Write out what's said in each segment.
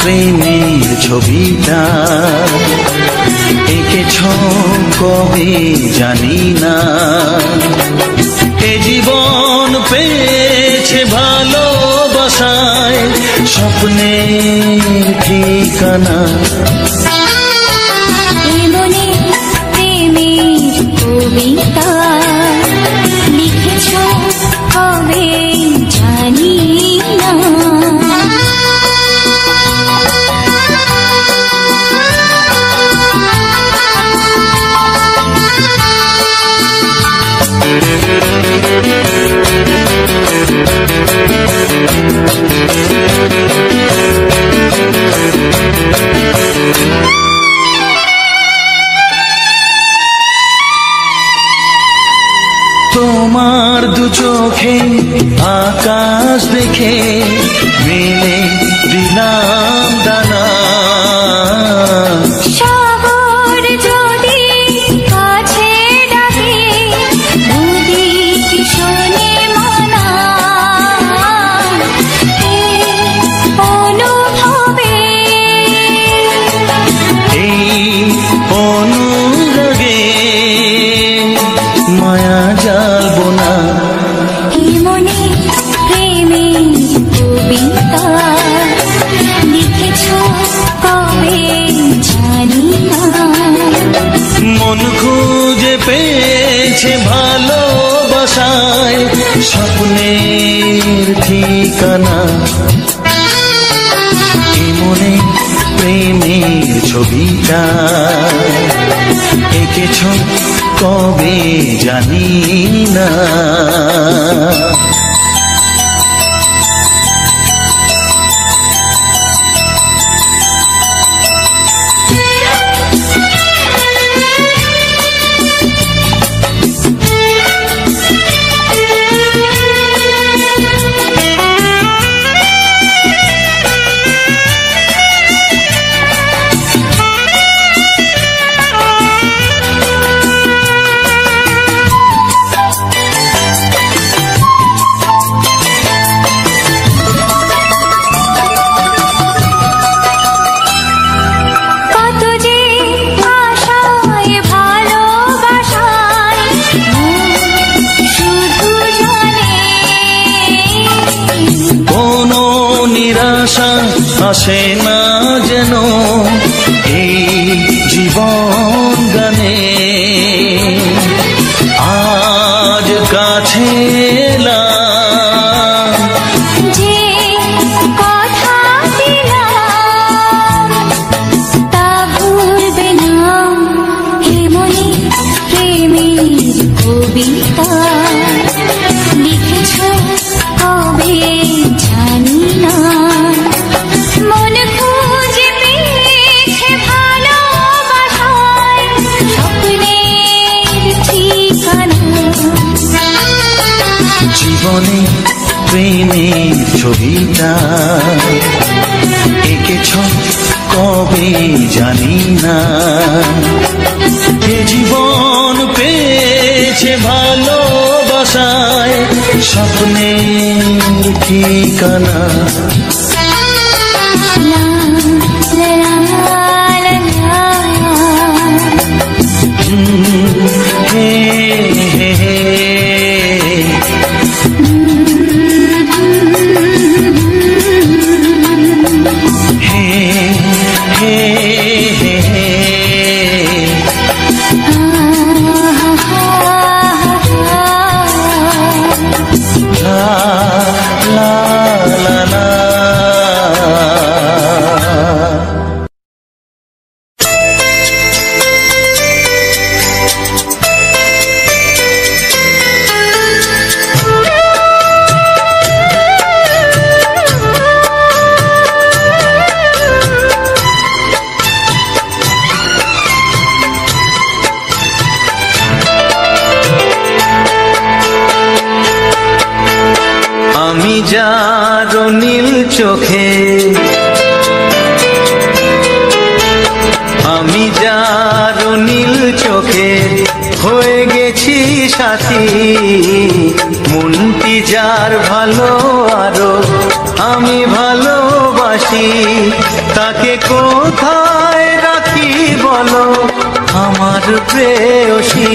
প্রেমের ছবিটা এঁকেছ কবে জানি না, এ জীবন পেয়েছে ভালোবাসায় স্বপ্নের ঠিকানা। মনে প্রেমের কবিতা লিখেছ কবে জানি না, তোমার দু চোখে আকাশ দেখে মেলে দিলাম দানা, সাগর যদি কাছে ডাকে নদী কি শোনে মানা, অনুভবে এই অনুরাগে মায়া জালব না। মনে প্রেমের কবিতা লিখেছ কবে জানি না, মন খুঁজে পেয়েছে ভালোবাসায় স্বপ্নের ঠিকানা। মনে প্রেমের ছবিটা এঁকেছ কবে জানি না। আসে না যেন এই জীবন গানে, আজ কাছে এলাম যে কথা দিলাম তা ভুলবে না। হে মনে প্রেমের কবিতা লিখেছ কবে জানি না, মন খুঁজে পেয়েছে ভালোবাসায় স্বপ্নের ঠিকানা। জীবনে প্রেমের ছবিটা এঁকেছ কবে জানি না, এ জীবন পেয়েছে ভালোবাসায় স্বপ্নের ঠিকানা। যার নীল চোখে, আমি যার নীল চোখে হয়ে গেছি সাথী, মনটি যার ভালো আরো আমি ভালোবাসি, তাকে কোথায় রাখি বলো আমার প্রেয়সী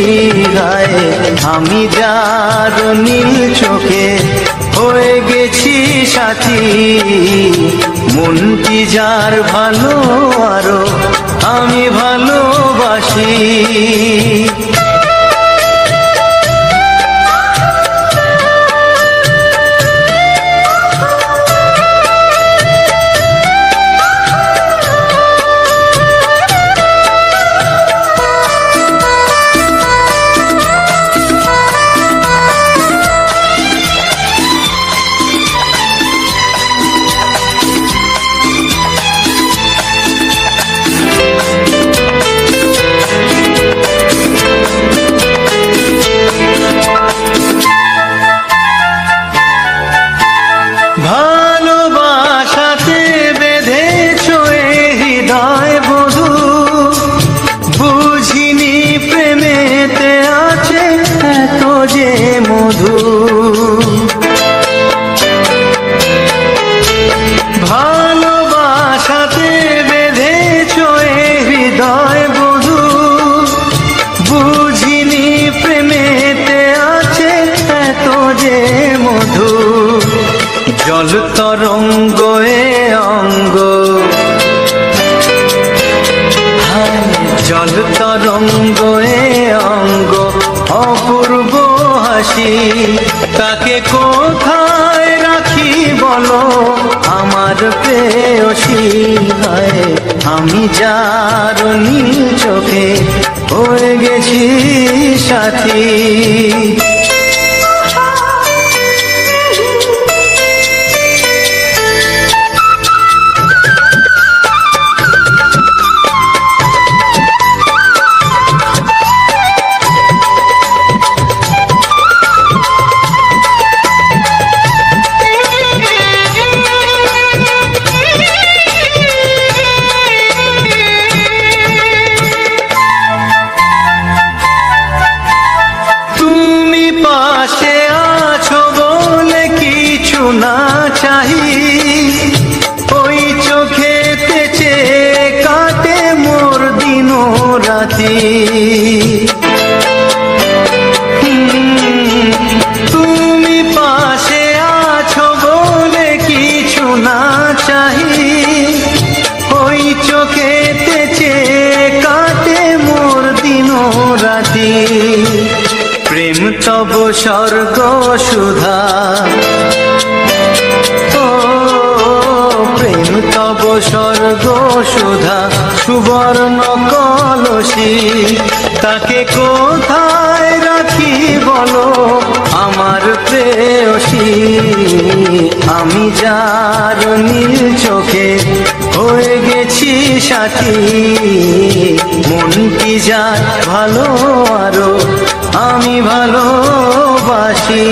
গায়ে। আমি যার নীল চোখে হয়ে গেছি সাথী, মনটি যার ভালো আরো আমি ভালোবাসি। ভালোবাসাতে বেঁধেছ এ হৃদয় বধূ, বুঝিনি প্রেমেতে আছে এত যে মধু। ভালোবাসাতে বেঁধেছ এ হৃদয় বধূ, বুঝিনি প্রেমেতে আছে এত যে মধু। জল তরঙ্গ এ অঙ্গ, জল তরঙ্গ এ অঙ্গ অপূর্ব হাসি, তাকে কোথায় রাখি বলো আমার প্রেয়সী গায়ে। আমি যার নীল চোখে হয়ে গেছি সাথী। পাশে আছো বলে কিছু না চাহি, ওই চোখেতে চেয়ে কাটে মোর দিন রাতি। তুমি পাশে আছো বলে কিছু না চাহি, ওই চোখেতে চেয়ে কাটে মোর দিন রাতি। প্রেম তব স্বর্গ সুধা, ও প্রেম তব স্বর্গ সুধা সুবর্ণ কলসী, তাকে কোথায় রাখি বলো আমার প্রেয়সী। আমি যার নীল চোখে হয়ে গেছি সাথী, মনটি যার ভালো আরো আমি ভালোবাসি।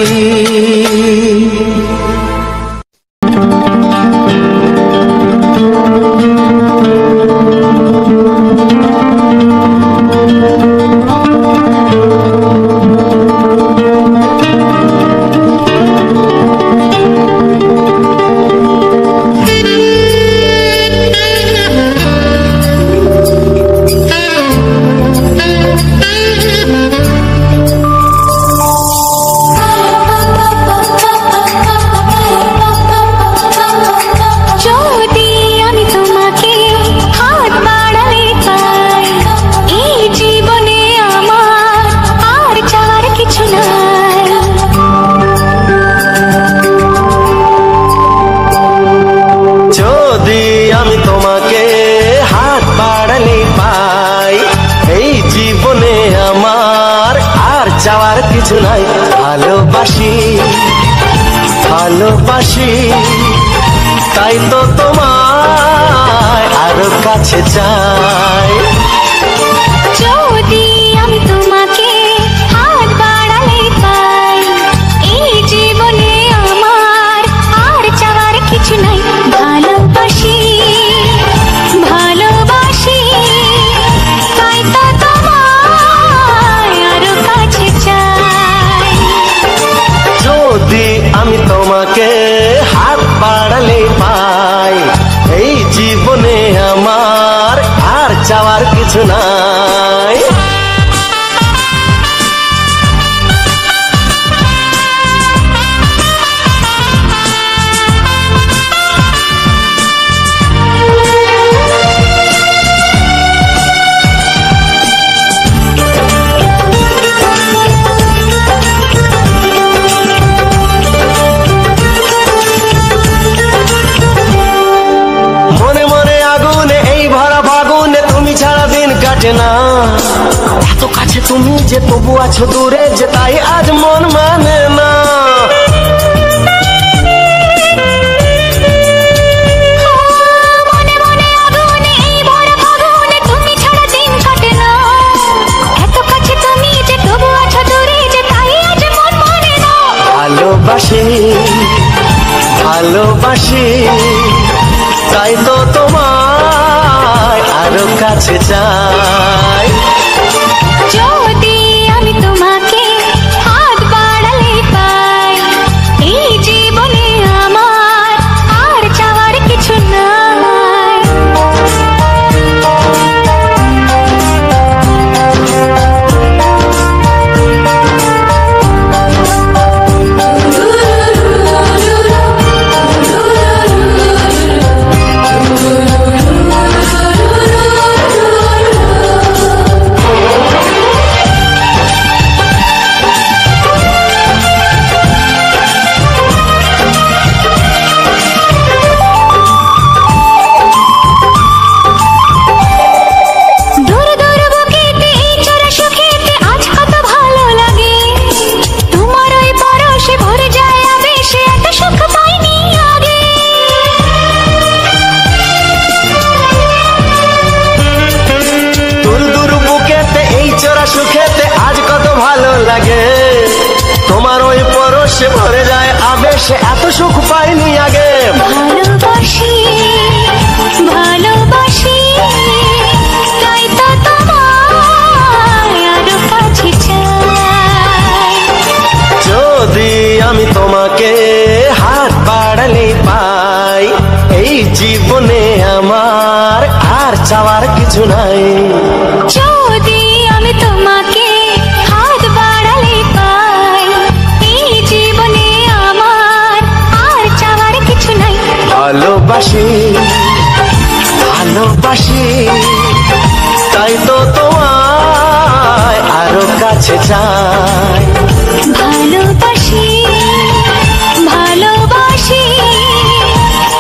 চাওয়ার কিছু নাই, ভালোবাসি ভালোবাসি, তাই তো তোমায় আরো কাছে চাই। যদি আমি তোমাকে হাত বাড়ালে পাই, এই জীবনে আমার যে তবু আছো দূরে যে তাই আজ মন মানে না। মনে মনে আগুনে এই ভরা ফাগুনে তুমি ছাড়া দিন কাটে না। এত কাছে তুমি যে তবু আছো দূরে যে তাই আজ মন মানে না। ভালোবাসি ভালোবাসি তাই তো তোমায় আরো কাছে চাই। যদি আমি তোমাকে হাত বাড়ালে পাই, এই জীবনে আমার আর চাওয়ার কিছু নাই। দূর দূর বুকেতে এই চোরা সুখেতে আজ কত ভালো লাগে। তোমার ওই পরশে ভরে যায় আবেশে, এত সুখ পাইনি আগে। দূর দূর বুকেতে এই চোরা সুখেতে আজ কত ভালো লাগে। তোমার ওই পরশে ভরে যায় আবেশে, এত সুখ পাইনি আগে। ভালোবাসি ভালোবাসি তাই তো তোমায় আরো কাছে চাই। যদি আমি তোমাকে হাত বাড়ালে পাই, এই জীবনে আমার আর চাওয়ার কিছু নাই। যদি আমি তোমাকে হাত বাড়ালে পাই, এই জীবনে আমার আর চাওয়ার কিছু নাই। ভালোবাসি ভালোবাসি তাই তো তোমায় আরো কাছে চাই। ভালোবাসি ভালোবাসি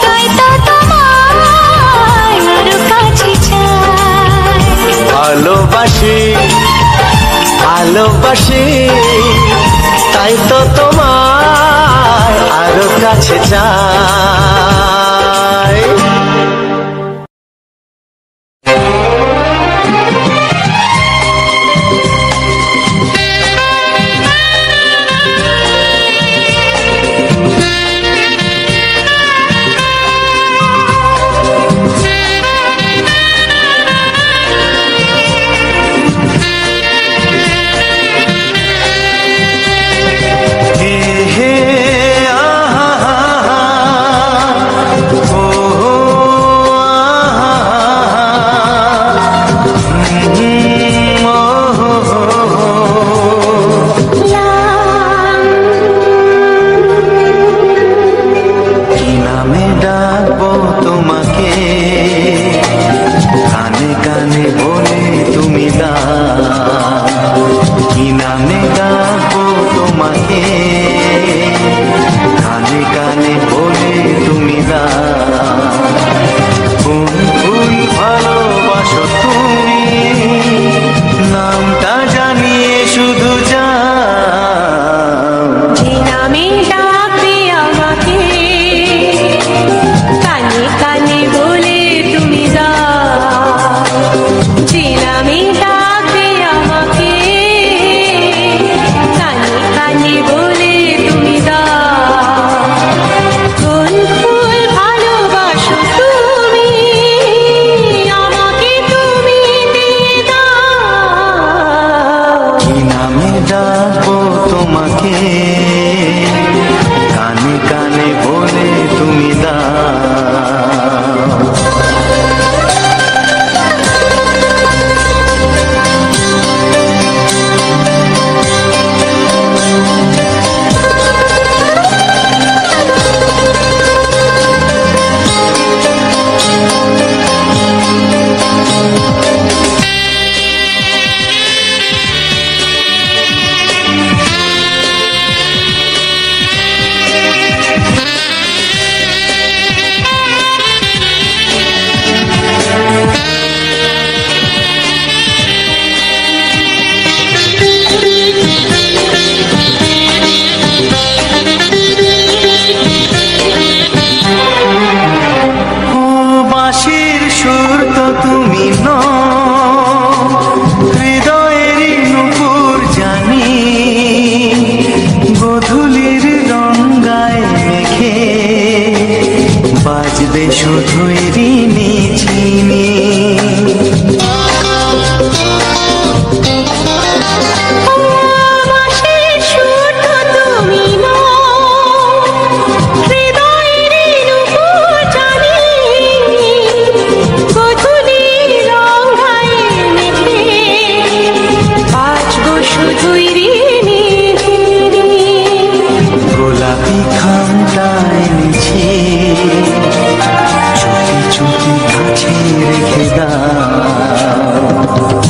তাই তো তোমায় আরো কাছে চাই। ভালোবাসি ভালোবাসি তাই তো তোমায় আরো কাছে চাই। হে হে আহা বলবে শুধুই ঋণী চিনি। গোলাপি খামটায় নিচে চুপি চুপি কাছে রেখে দাও।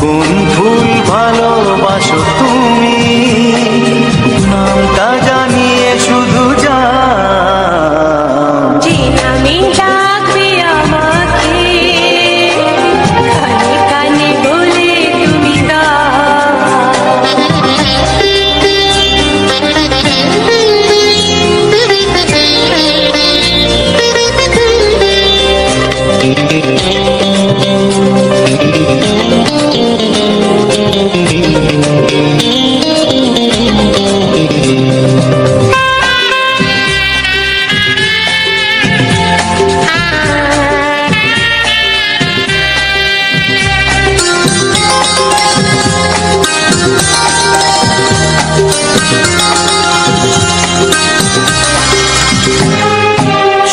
কোন ফুল ভালোবাসো তুমি, নামটা জানিয়ে শুধু যাও। যে নামে ডাকবে আমাকে, কানে কানে বলে তুমি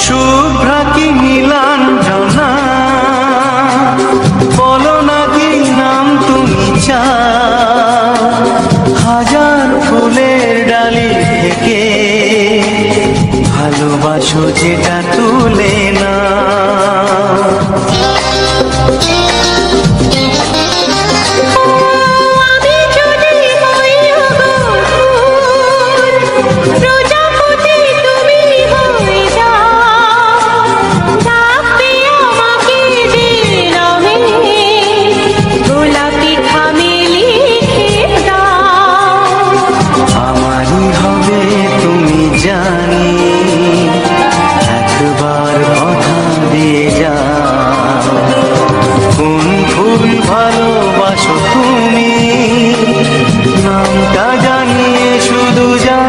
শুভ্রা কি নীলাঞ্জনা, বলো না কি নাম তুমি চাও। হাজার ফুলের ডালি থেকে ভালোবাসো যেটা তুলে না। আমারই হবে তুমি জানি, একবার কথা দিয়ে যাও। কোন ফুল ভালোবাসো তুমি, নামটা জানিয়ে শুধু যাও।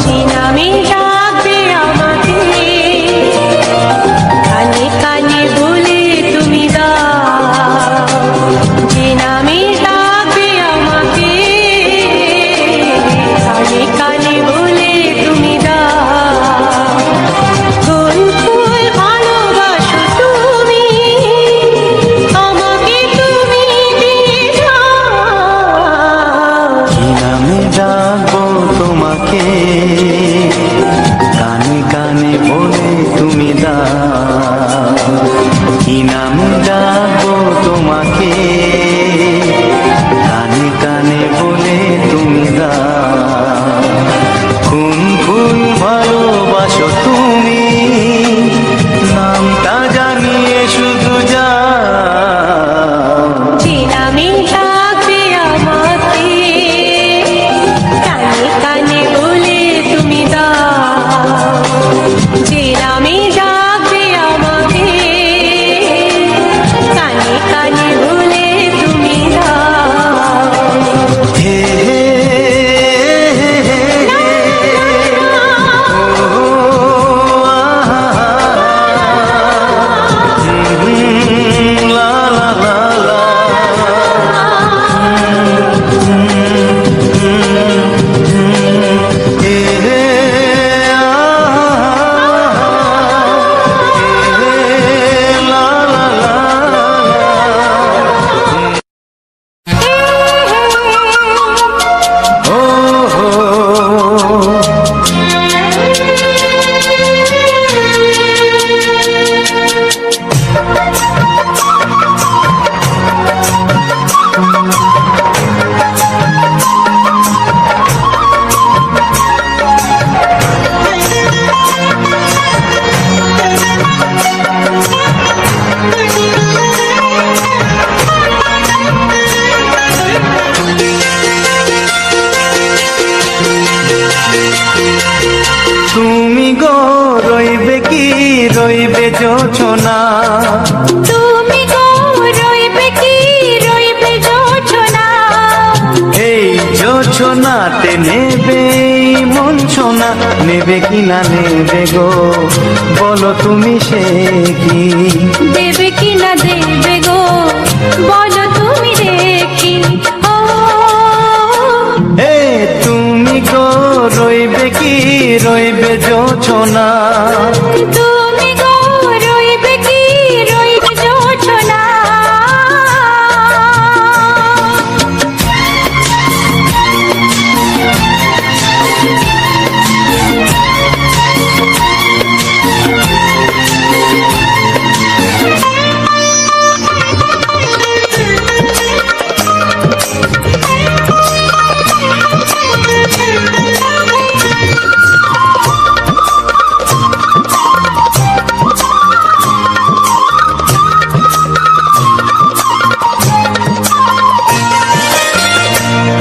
যে নামে ডাকবে আমাকে, কানে কানে বলে তুমি দাও। যে নামে ডাকবে আমাকে, কানে কানে বলে তুমি দাও। কোন ফুল ভালোবাসো তুমি, আমাকে তুমি দিয়ে যাও। কি নামে ডাকবো তোমাকে, কানে কানে বলে তুমি দাও। কি নামে ডাকবো তোমাকে, কানে কানে বলে তুমি দাও। কোন ফুল ভালোবাসো তুমি, নামটা জানিয়ে শুধু যাও। যে নামে ডাকবে আমাকে, কানে কানে বলে তুমি দাও। যে নামে ডাকবে আমাকে, কানে কানে বলে তুমি দাও। হে হে হে হে হে, ও আহা, লা লা লা লা, হে হে লা লা লা ও হো। তুমি গো রইবে কি, রইবে যোছনা। তুমি গো রইবে কি, রইবে যোছনা। এই যোছনাতে নেবে মন সোনা। না নেবে কি না নেবে গো বলো তুমি সে কি দেবে কি না দেবে গো বলো তুমি দেখি ও হে তুমি গো রইবে কি রইবে জোছনা তুমি গো রইবে কি রইবে জোছনা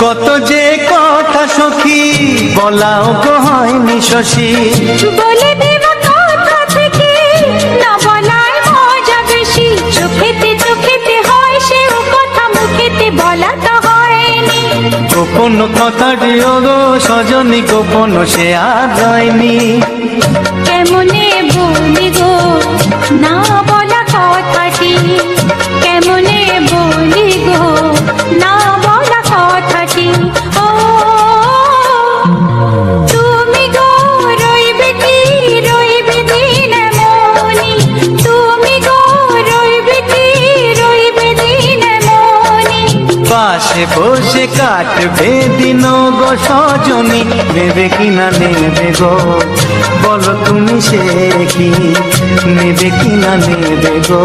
কত যে কথা সখী বলাও গো হয়নি শশী বলে দেব কথা থেকে না বলার মজা বেশি চোখেতে হয় সেও কথা মুখেতে বলা তো হয়নি গোপন কথা দিও গো সজনী গোপন সে আর হয়নি কেমনে বলি গো না বলা কথাটি কেমনে বলি গো না বলা কথাটি ও তুমি গো রইবে কি রইবে দিন মনি তুমি গো রইবে কি রইবে দিন মনি পাশে বসে কাটবে দিন গো সজনী নেবে কি না নেবে গো বলো তুমি সে কি নেবে কি না নেবে গো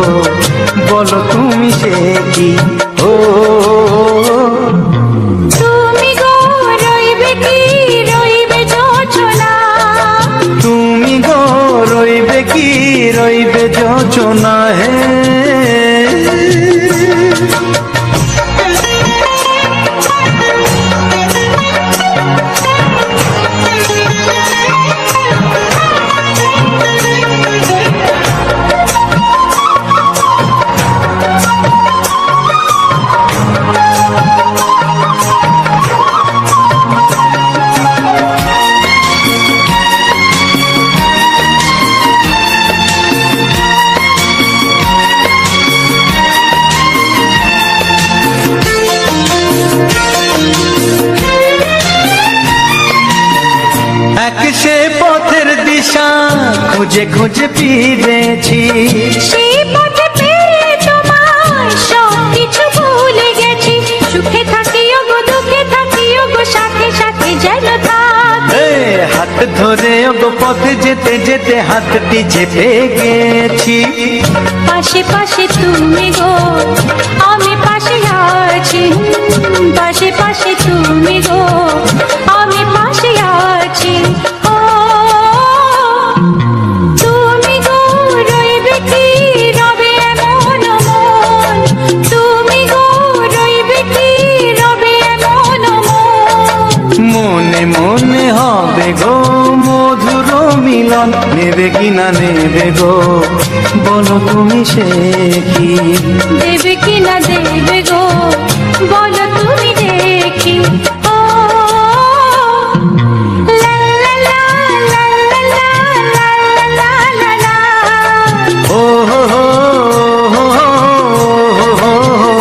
বলো তুমি সে কি ও তুমি গো রইবে কি রইবে জোছনা তুমি গো রইবে কি রইবে যোচনা হে এক সে পথের দিশা খুঁজে খুঁজে ফিরেছি সেই পথে পেয়ে তোমায় সব কিছু ভুলে গেছি সুখে থাকিও গো দুঃখে থাকিও গো সাথে সাথে যেন থাক এ হাত ধরে গো পথে যেতে যেতে হাতটি চেপে গেছি পাশে পাশে তুমি গো আমি পাশে আছি পাশে পাশে তুমি গো আমি পাশে আছি ও তুমি গো রইবে কি রবে এমন মন তুমি গো রইবে কি রবে এমন মন মনে মনে হবে গো মধুর মিলন নেবে কি না নেবে গো বলো তুমি সে কি দেবে কি না দেবে গো বলো তুমি দেখি ও লা লা লা লা লা লা লা লা লা ও হো হো হো হো হো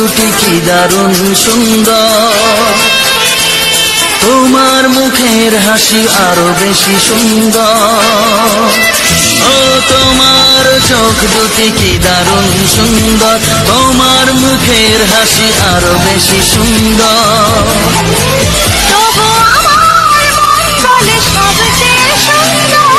দুটি কি দারুণ সুন্দর, তোমার মুখের হাসি আরো বেশি সুন্দর। ও তোমার চোখ দুটি কি দারুণ সুন্দর, তোমার মুখের হাসি আরো বেশি সুন্দর। তবু আমার মন বলে সবচেয়ে সুন্দর,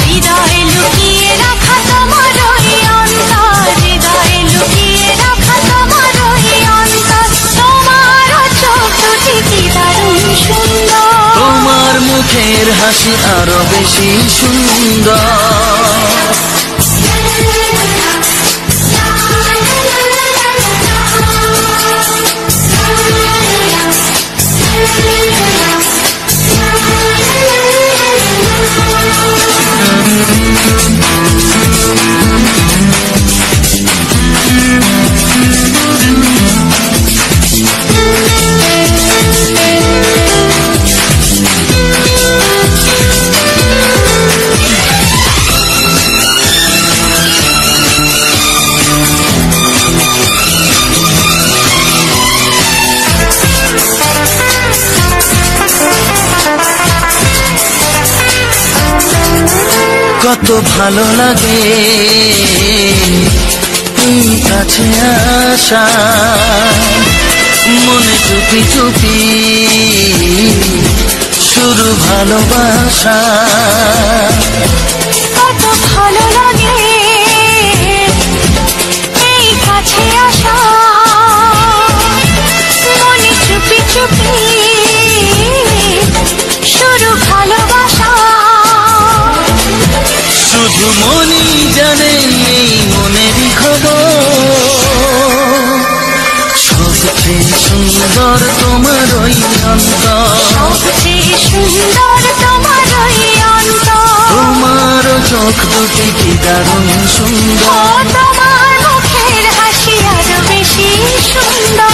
হৃদয়ে লুকিয়ে রাখা তোমার ওই অন্তর, হৃদয়ে লুকিয়ে রাখা তোমার ওই অন্তর। তোমার চোখ দুটি কি দারুণ সুন্দর, তোমার মুখের হাসি আরো বেশি সুন্দর। কত ভালো লাগে এই কাছে আসা, মনে চুপি চুপি শুরু ভালোবাসা। কত ভালো লাগে এই কাছে আসা, মনে চুপি চুপি শুরু ভালোবাসা। শুধু মনই জানে এই মনেরই খবর, সবচেয়ে সুন্দর তোমার ওই অন্তর, সবচেয়ে সুন্দর তোমার ওই অন্তর। তোমার চোখ দুটি কি দারুণ ও সুন্দর। তোমার মুখের হাসি আরো বেশি সুন্দর।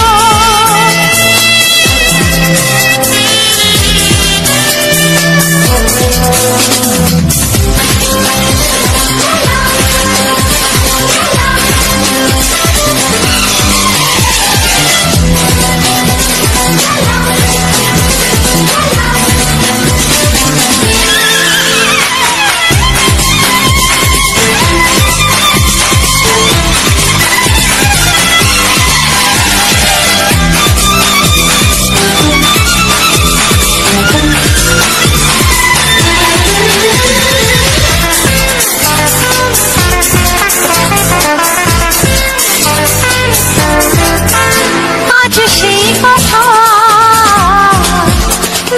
আজ সেই কথা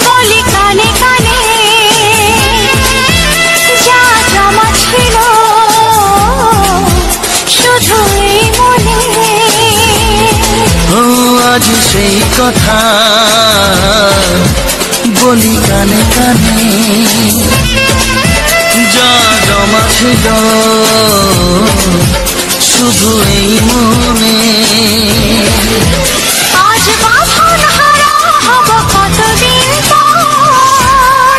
বলি কানে কানে, যা জমা ছিল শুধু এই মনে। ও আজ সেই কথা বলি কানে কানে, যা জমা ছিল শুধু এই মনে। আজ বাঁধন হারা হব কতদিন পর,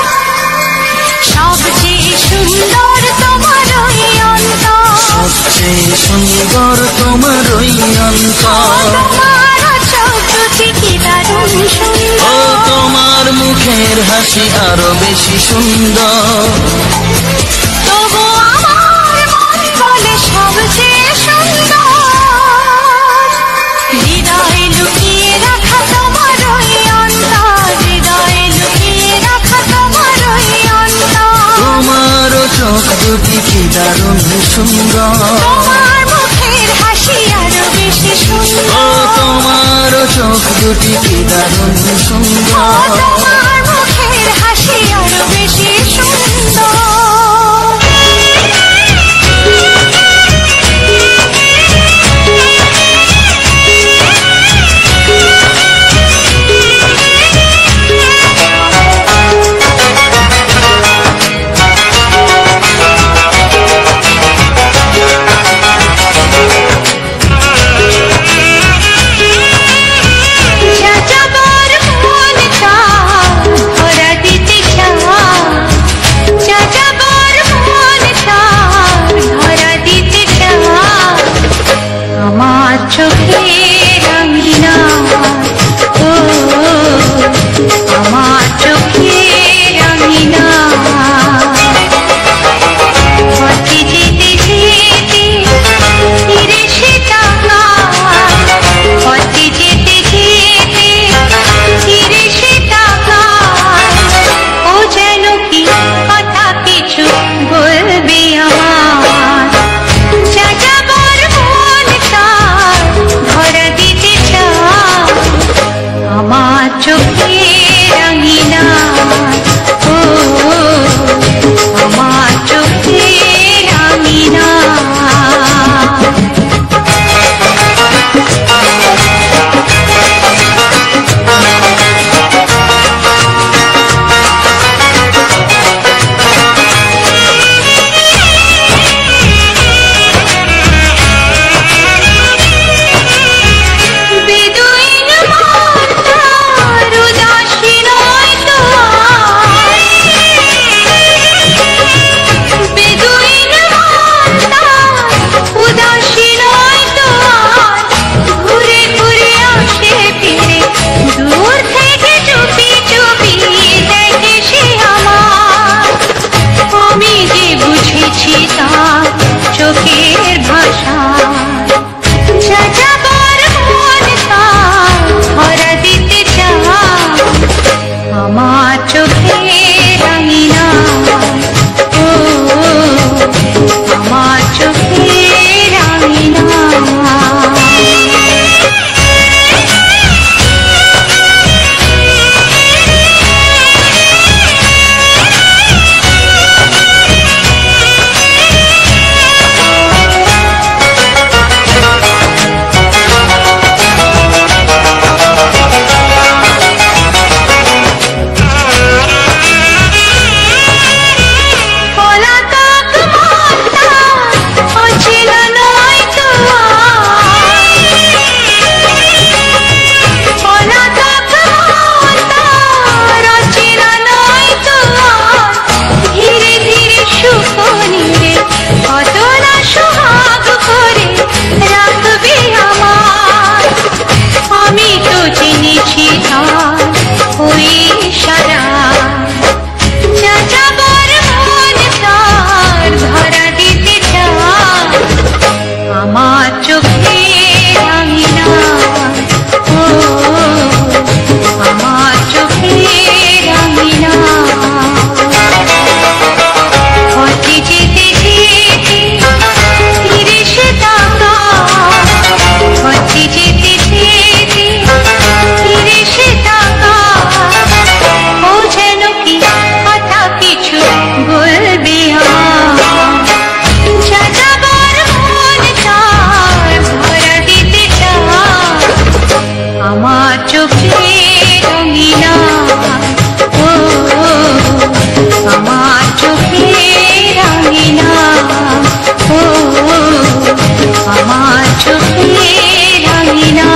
সবচেয়ে সুন্দর তোমার ওই অন্তর, সবচেয়ে সুন্দর তোমার ওই অন্তর। তোমার চোখ দুটি কি দারুণ ও সুন্দর। তোমার মুখের হাসি আরো বেশি সুন্দর। তবু আমার মন বলে সবচেয়ে সুন্দর, হৃদয়ে লুকিয়ে রাখা তোমার ওই অন্তর, হৃদয়ে লুকিয়ে রাখা তোমার ওই অন্তর। তোমার চোখ দুটি কি দারুণ সুন্দর। তোমার মুখের হাসি আরো বেশি ও সুন্দর, তোমার চোখ দুটি কি দারুণ ও সুন্দর। তোমার মুখের হাসি আরো বেশি সুন্দর। যাযাবর মন চায় আমার চোখে রঙিনা, ও আমার চোখে রঙিনা, ও আমার চোখে রঙিনা।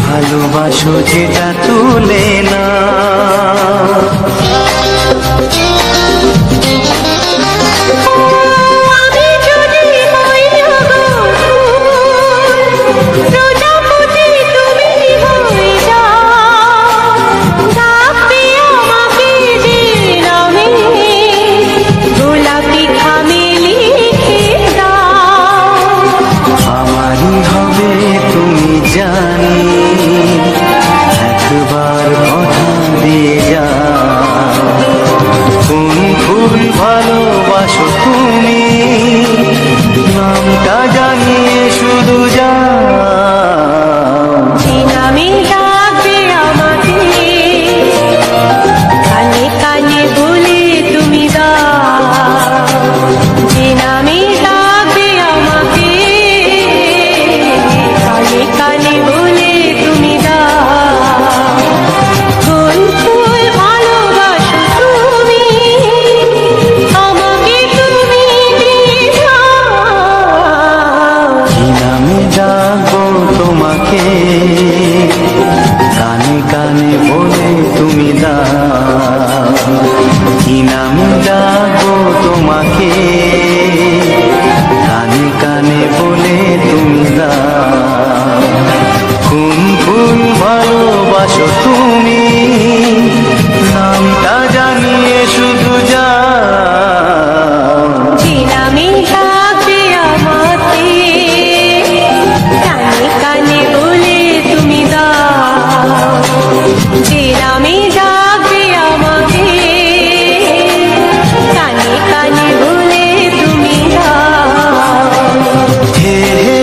ভালোবাসো যেটা তুলে না ভালোবাসো ডাকবো তোমাকে, কানে কানে বলে তুমি দাও কোন ফুল ভালোবাসো তুমি, নামটা জানিয়ে শুধু যাও। যে নামে ডাকবে আমাকে, কানে কানে বলে তুমি দাও। যে নামে ডাকবে আমাকে, কানে কানে বলে তুমি দাও। হে হে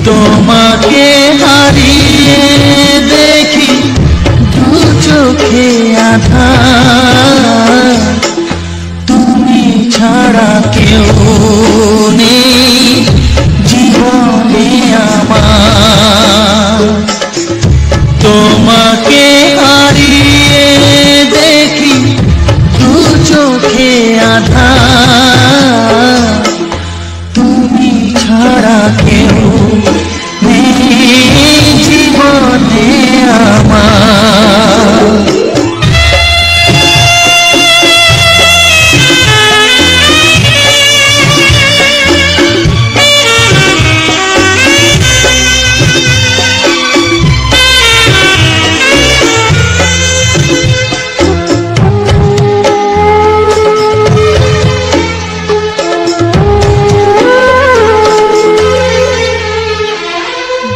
তোমাকে হারিয়ে দেখি দু চোখে আঁধার, তুমি ছাড়া কেউ নেই জীবনে আমার। তোমাকে হারিয়ে দেখি দু চোখে আঁধার, তুমি ছাড়া কেউ জীবনে আমার।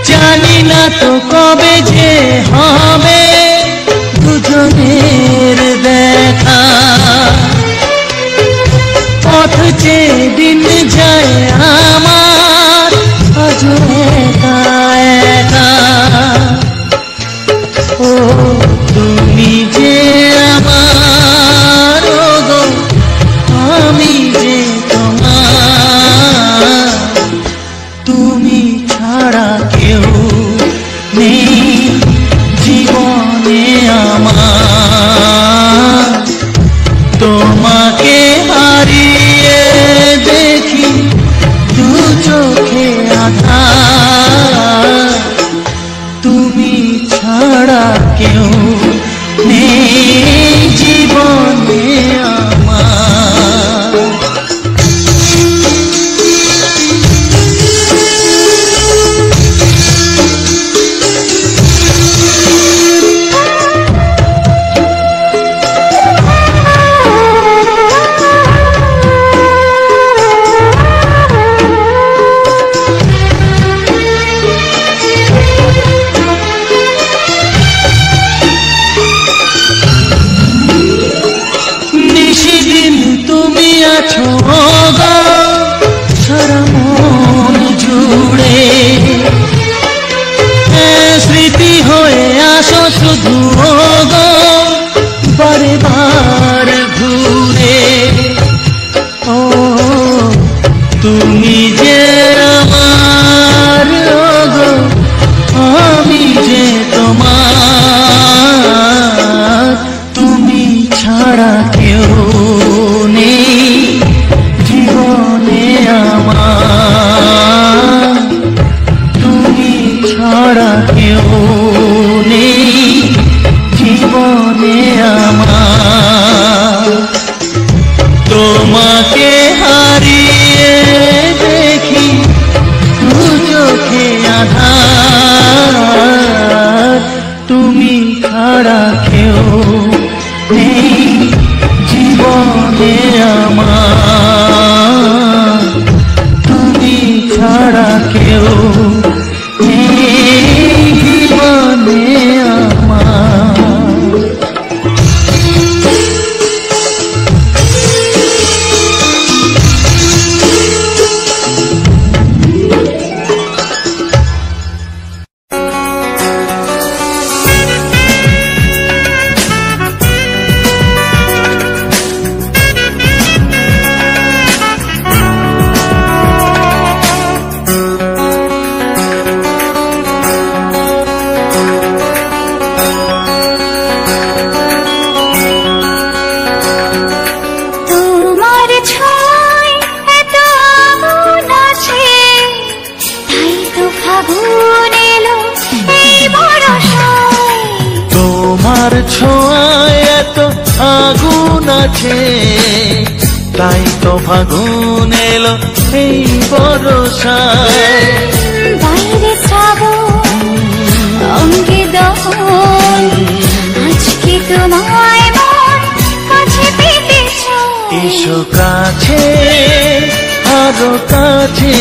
জানি না তো কবে যে হবে দুজনের দেখা, পথ চেয়ে দিন যায় আমার আজও একা একা। ও তুমি যে আমার, গো আমি যে তোমার, তুমি ছাড়া কেউ নেই জীবনে আমার। তোমাকে হারিয়ে দেখি দু চোখে আঁধার, তুমি ছাড়া কেউ নেই জীবনে আমার। সারা মন জুড়ে স্মৃতি হয়ে আসো শুধু গো বারে বার ঘুরে। ও তুমি যে আমার, গো আমি যে তোমার, তুমি ছাড়া কেউ নেই জীবনে আমার। ছাড়া কেউ এই জীবনে আমার। ছোঁয়ায় এত আগুন আছে, তাই তো ফাগুন এলো এই বরষায়। বাইরে শ্রাবণ অঙ্গে দহন, আজকে তোমায় মন কাছে পেতে চায়। এসো কাছে আরো কাছে,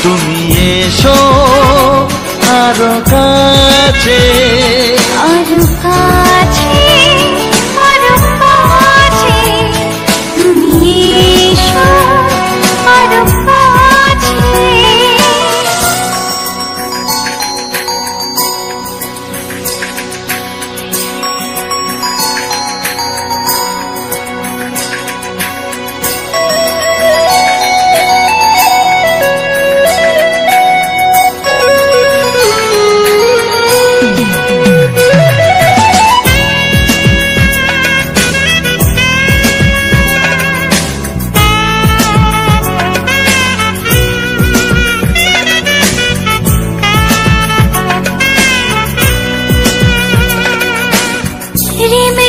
তুমি এসো আরো কাছে, আরো কাছে, আরো কাছে, তুমি এসো আরো কাছে।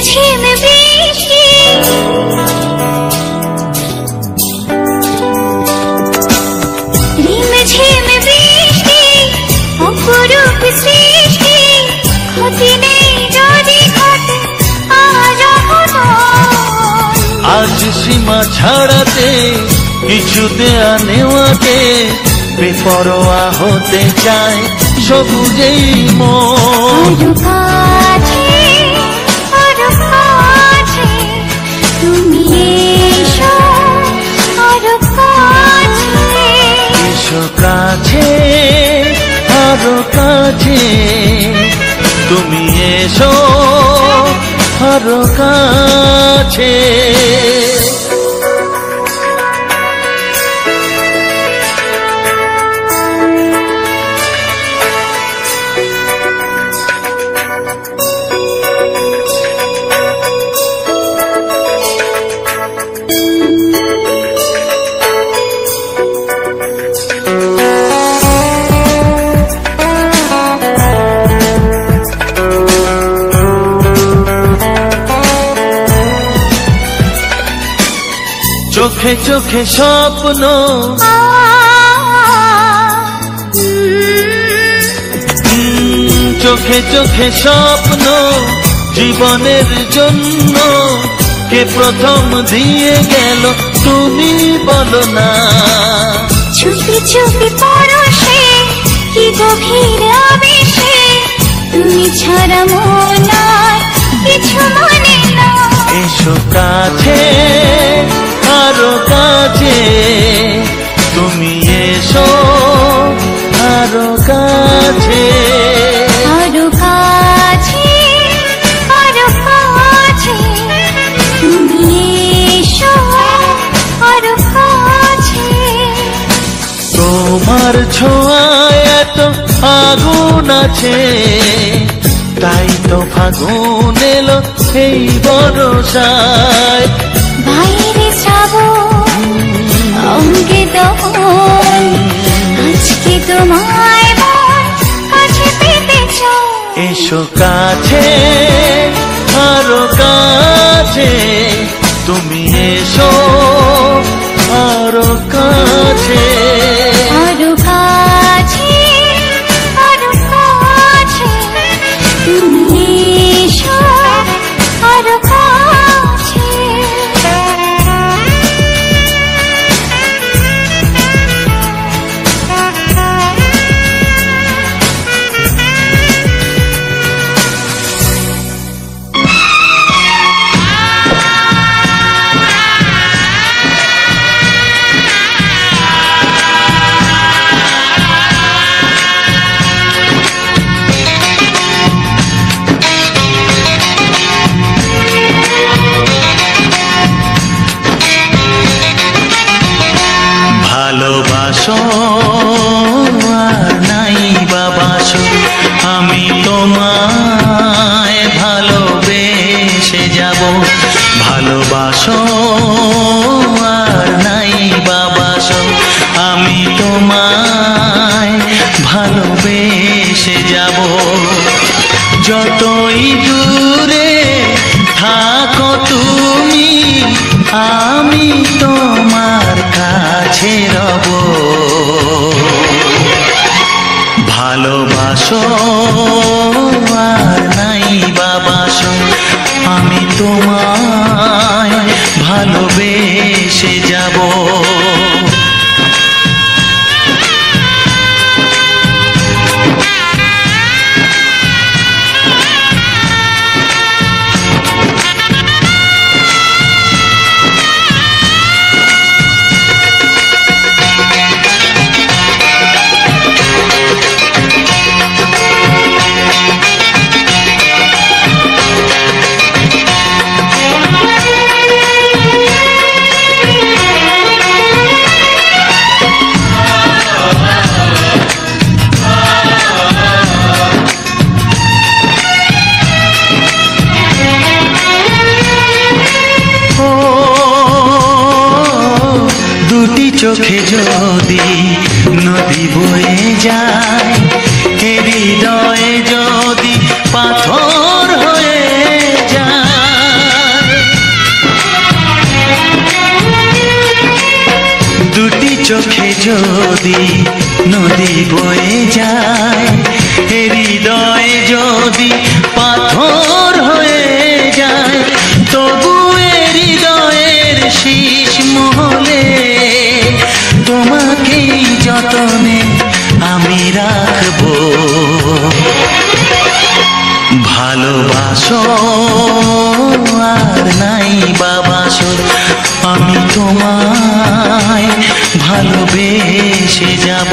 ঝিম বৃষ্টি, ঝিম বৃষ্টি, অপরূপ সৃষ্টি, ক্ষতি নেই যদি ঘটে আজ অঘটন। আজ সীমা ছাড়াতে কিছু দেয়া নেওয়াতে বেপরোয়া হতে চায় সবুজেই মন। আরো কাছে, আরো কাছে, তুমি এসো আরো কাছে। এসো কাছে আরো কাছে, তুমি এসো আরো কাছে। চোখে চোখে স্বপ্ন, চোখে চোখে স্বপ্ন, জীবনের জন্য কে প্রথম দিয়ে গেল তুমি বলো না। চুপি চুপি পরশে কি গভীর আবেশে, তুমি ছাড়া মন আর কিছু মানে না। এসো কাছে আরো কাছে, তুমি এসো আরো কাছে, আরো কাছে, আরো কাছে, তুমি এসো আরো কাছে। তোমার ছোঁয়ায় এত আগুন আছে, তাই তো ফাগুন এলো এই বরষায়। বাইরে শ্রাবণ অঙ্গে দহন, আজকে তোমায় মন কাছে পেতে চায়। এসো কাছে আরো কাছে, তুমি এসো আরো কাছে, আরো কাছে, আরো কাছে, তুমি এসো আরো কাছে। ভালোবাসো আর নাই বাবাসো, আমি তোমায় ভালোবেসে যাব। ভালোবাসো আর নাই বাবাসো, আমি তোমায় ভালোবেসে যাব। যতই দূরে থাকো তুমি, আমি তোমার কাছে রব। ভালোবাসো আর নাই বাবাসো, আমি তোমায় ভালোবেসে যাব। চোখে যদি নদী বয়ে যায়, হৃদয়ে যদি পাথর হয়ে যায়। দুটি চোখে যদি নদী বয়ে যায়, হৃদয়ে যদি পাথর হয়ে যায়, তবু হৃদয়ের শীষ মহলে তোমাকেই যতনে আমি রাখবো। ভালোবাসো আর নাই বাবাসো, আমি তোমায় ভালোবেসে যাব।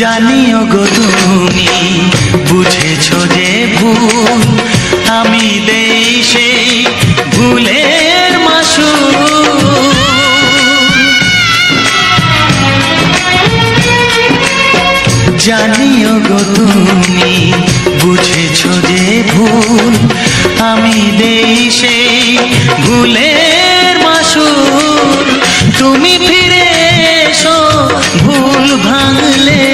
জানিও গো তুমি বুঝেছো যে ভুল, আমি দেই সেই ভুলের মাসুল। জানিও গো তুমি বুঝেছো যে ভুল, আমি দেই সেই ভুলের মাসুল। তুমি ফিরে এসো ভুল ভাঙলে,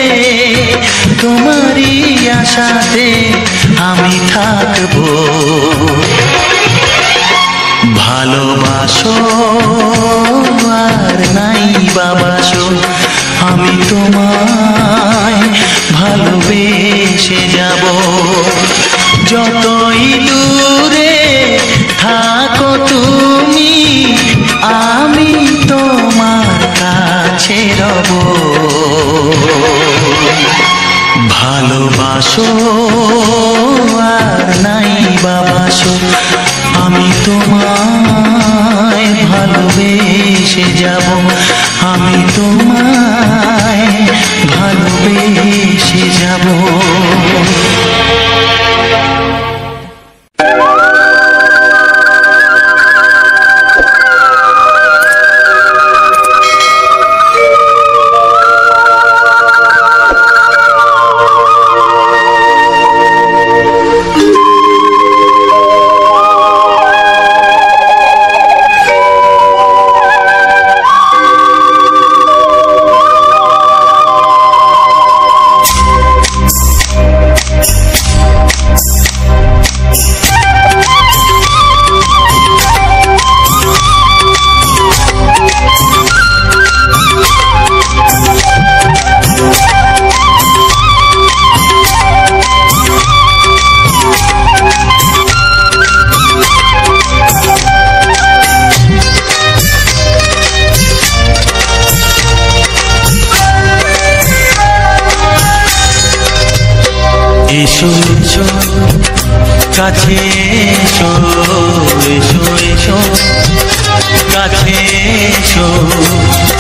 তোমারই আশাতে আমি থাকবো। ভালোবাসো আর নাই বাবাসো, আমি তোমায় ভালোবেসে যাব। যতই দূরে থাকো তুমি, আমি তোমার কাছে রব। ভালোবাসো আর নাই বাবাসো, আমি তোমায় ভালোবেসে যাব। আমি তোমায় ভালোবেসে যাব।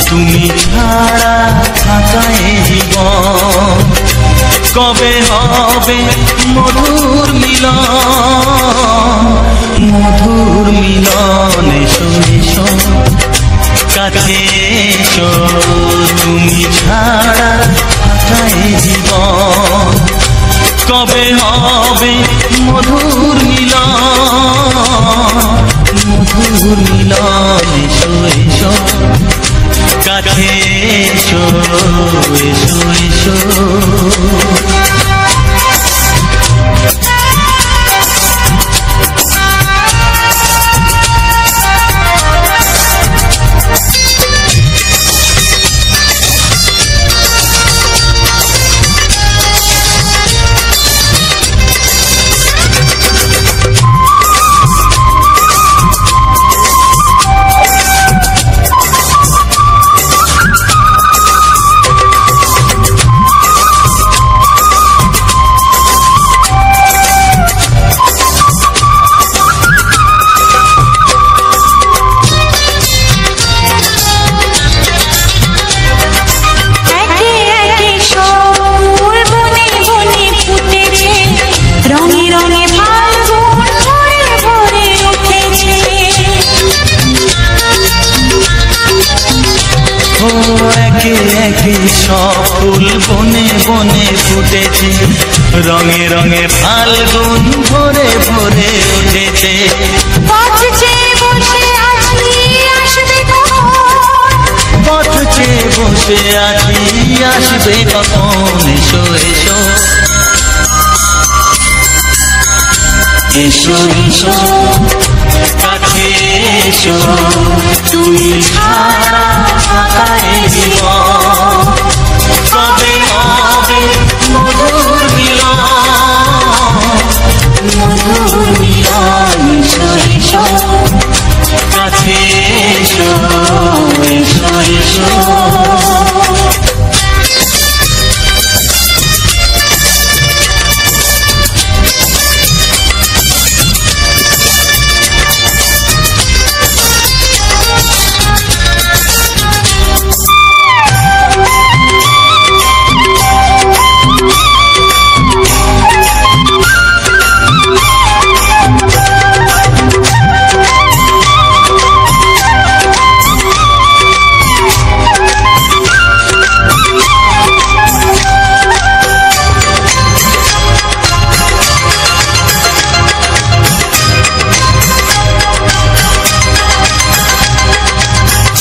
তুমি ছাড়া থাকায় জীবন কবে হবে মধুর মিলন মধুর মিলন এসো এসো কাছে এসো তুমি ছাড়া থাকায় জীবন কবে হবে মধুর মিলন এসো এসো কাছে এসো এসো এসো সব ফুল বনে বনে ফুটেছে রঙে রঙে ফাল্গুন ভরে ভরে উঠেছে পথ চেয়ে বসে আছি আসবে কখন এসো এসো এসো এসো কাছে এসো তুমি ছাড়া থাকায় জীবন কবে হবে মধুর মিলন এসো এসো কাছে এসো এসো এসো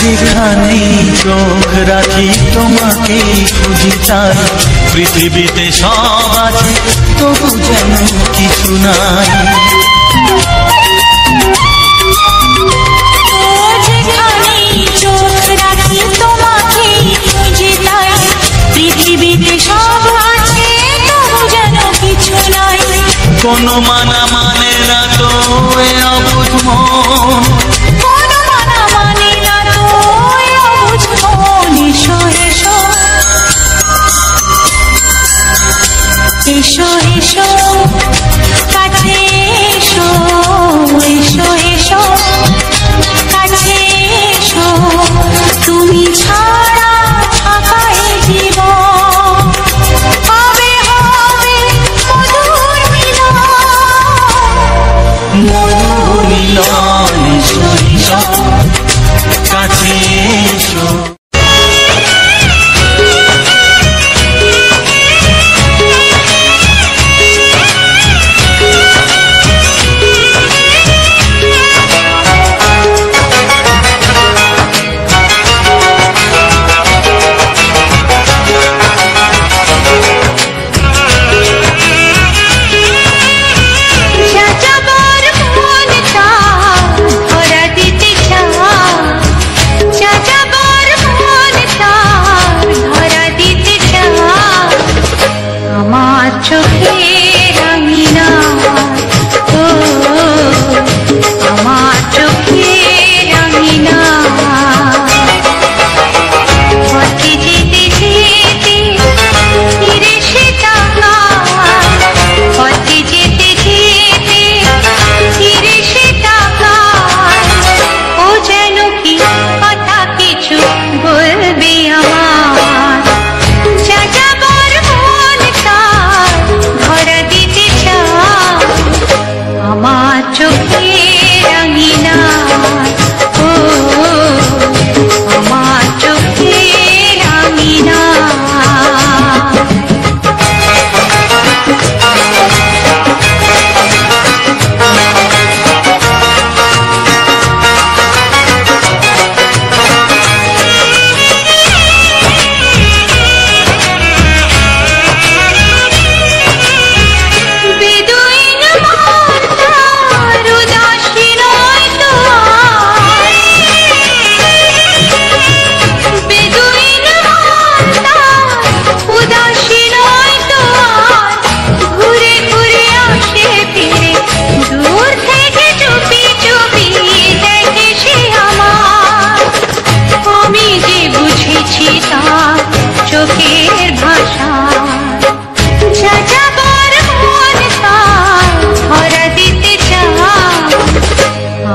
যেখানেই চোখ রাখি তোমাকে খুঁজি তাই পৃথিবীতে সব আছে তবু যেন কিছু নাই যেখানেই চোখ রাখি তোমাকে খুঁজি তাই পৃথিবীতে সব আছে তবু যেন কিছু নাই কোনো মানা মানে না তো এ অবুঝ মন এসো এসো কাছে এসো এসো এসো কাছে এসো তুমি ছাড়া থাকায় জীবন কবে হবে মধুর মিলন চোখের ভাষা যাযাবর মন তার ধরা দিতে চায়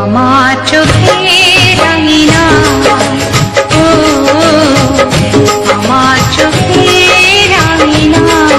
আমার চোখের রাঙিনা ও আমার চোখের রাঙিনা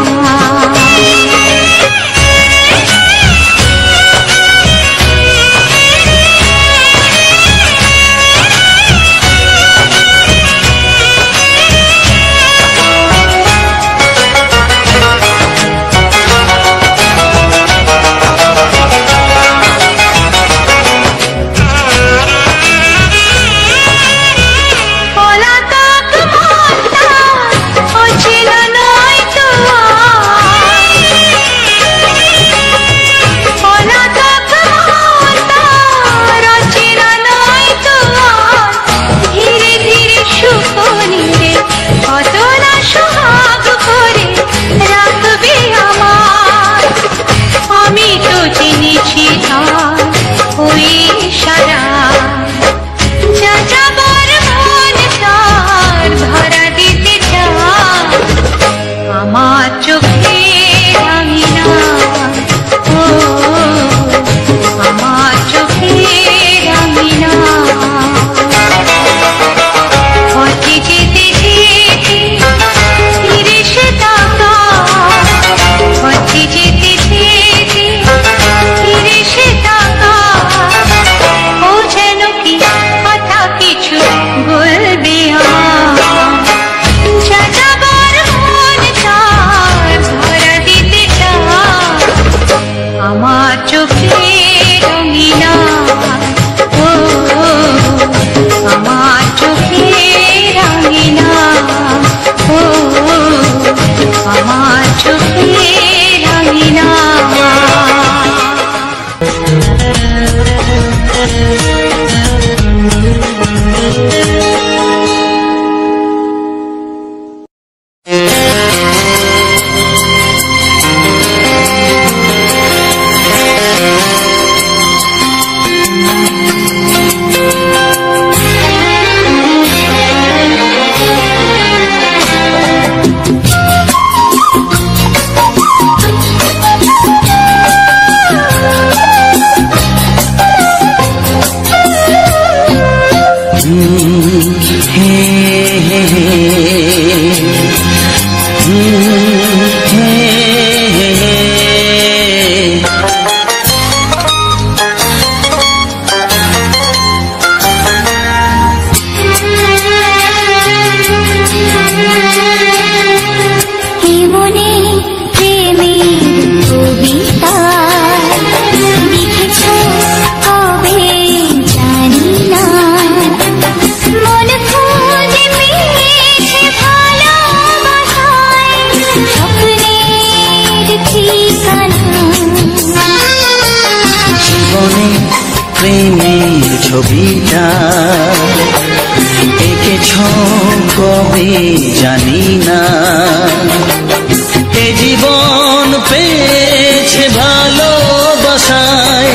ছবিটা এঁকেছ কবে জানি না, এ জীবন পেয়েছে ভালোবাসায়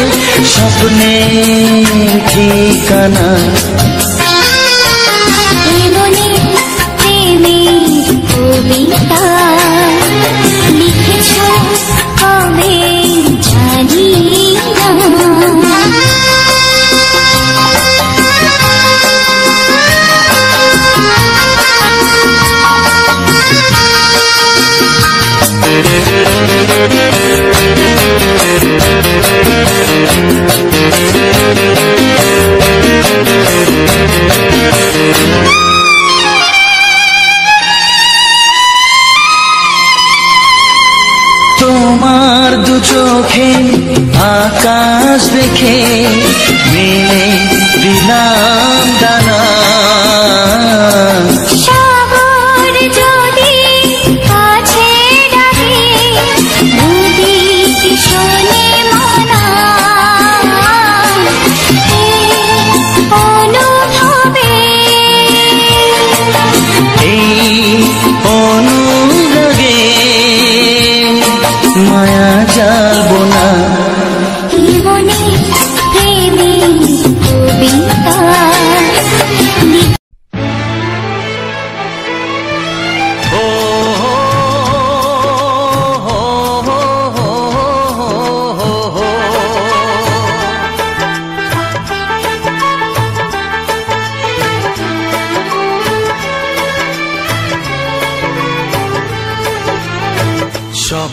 স্বপ্নের ঠিকানা। কবিতা লিখেছ কবে জানি না,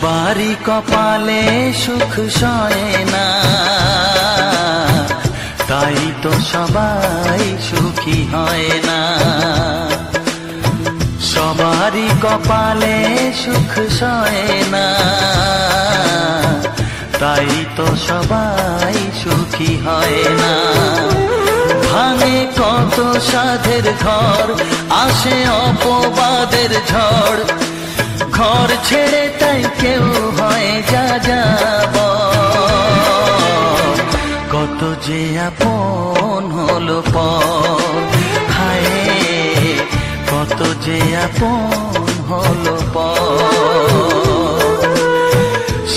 সবারই কপালে সুখ সয় না, তাই তো সবাই সুখী হয় না। সবারই কপালে সুখ সয় না, তাই তো সবাই সুখী হয় না। ভাঙে কত সাধের ঘর, আসে অপবাদের ঝড়, ঘর ছেড়ে তাই কেউ হয় যা যাব। কত যে আপন হলো পর, হায় কত যে আপন হলো পর।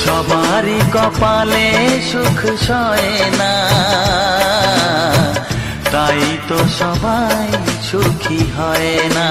সবারই কপালে সুখ সয় না, তাই তো সবাই সুখী হয় না।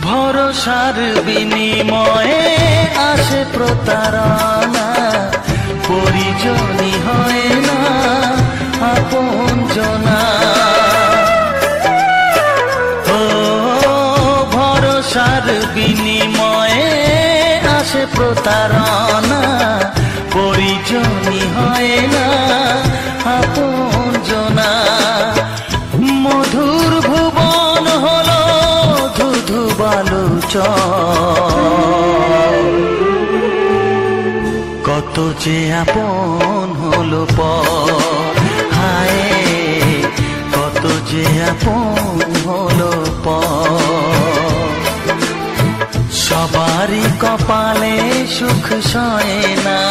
ভরসার বিনিময়ে আসে প্রতারণা, পরিজনই হয় না আপনজনা। ও ভরসার বিনিময়ে আসে প্রতারণা, পরিজনই হয় না আপনজনা। মধুর ভুবন হলো ধুধু বালুচর, কত যে আপন হলো পর, হায় কত যে আপন হলো পর। সবারই কপালে সুখ সয় না,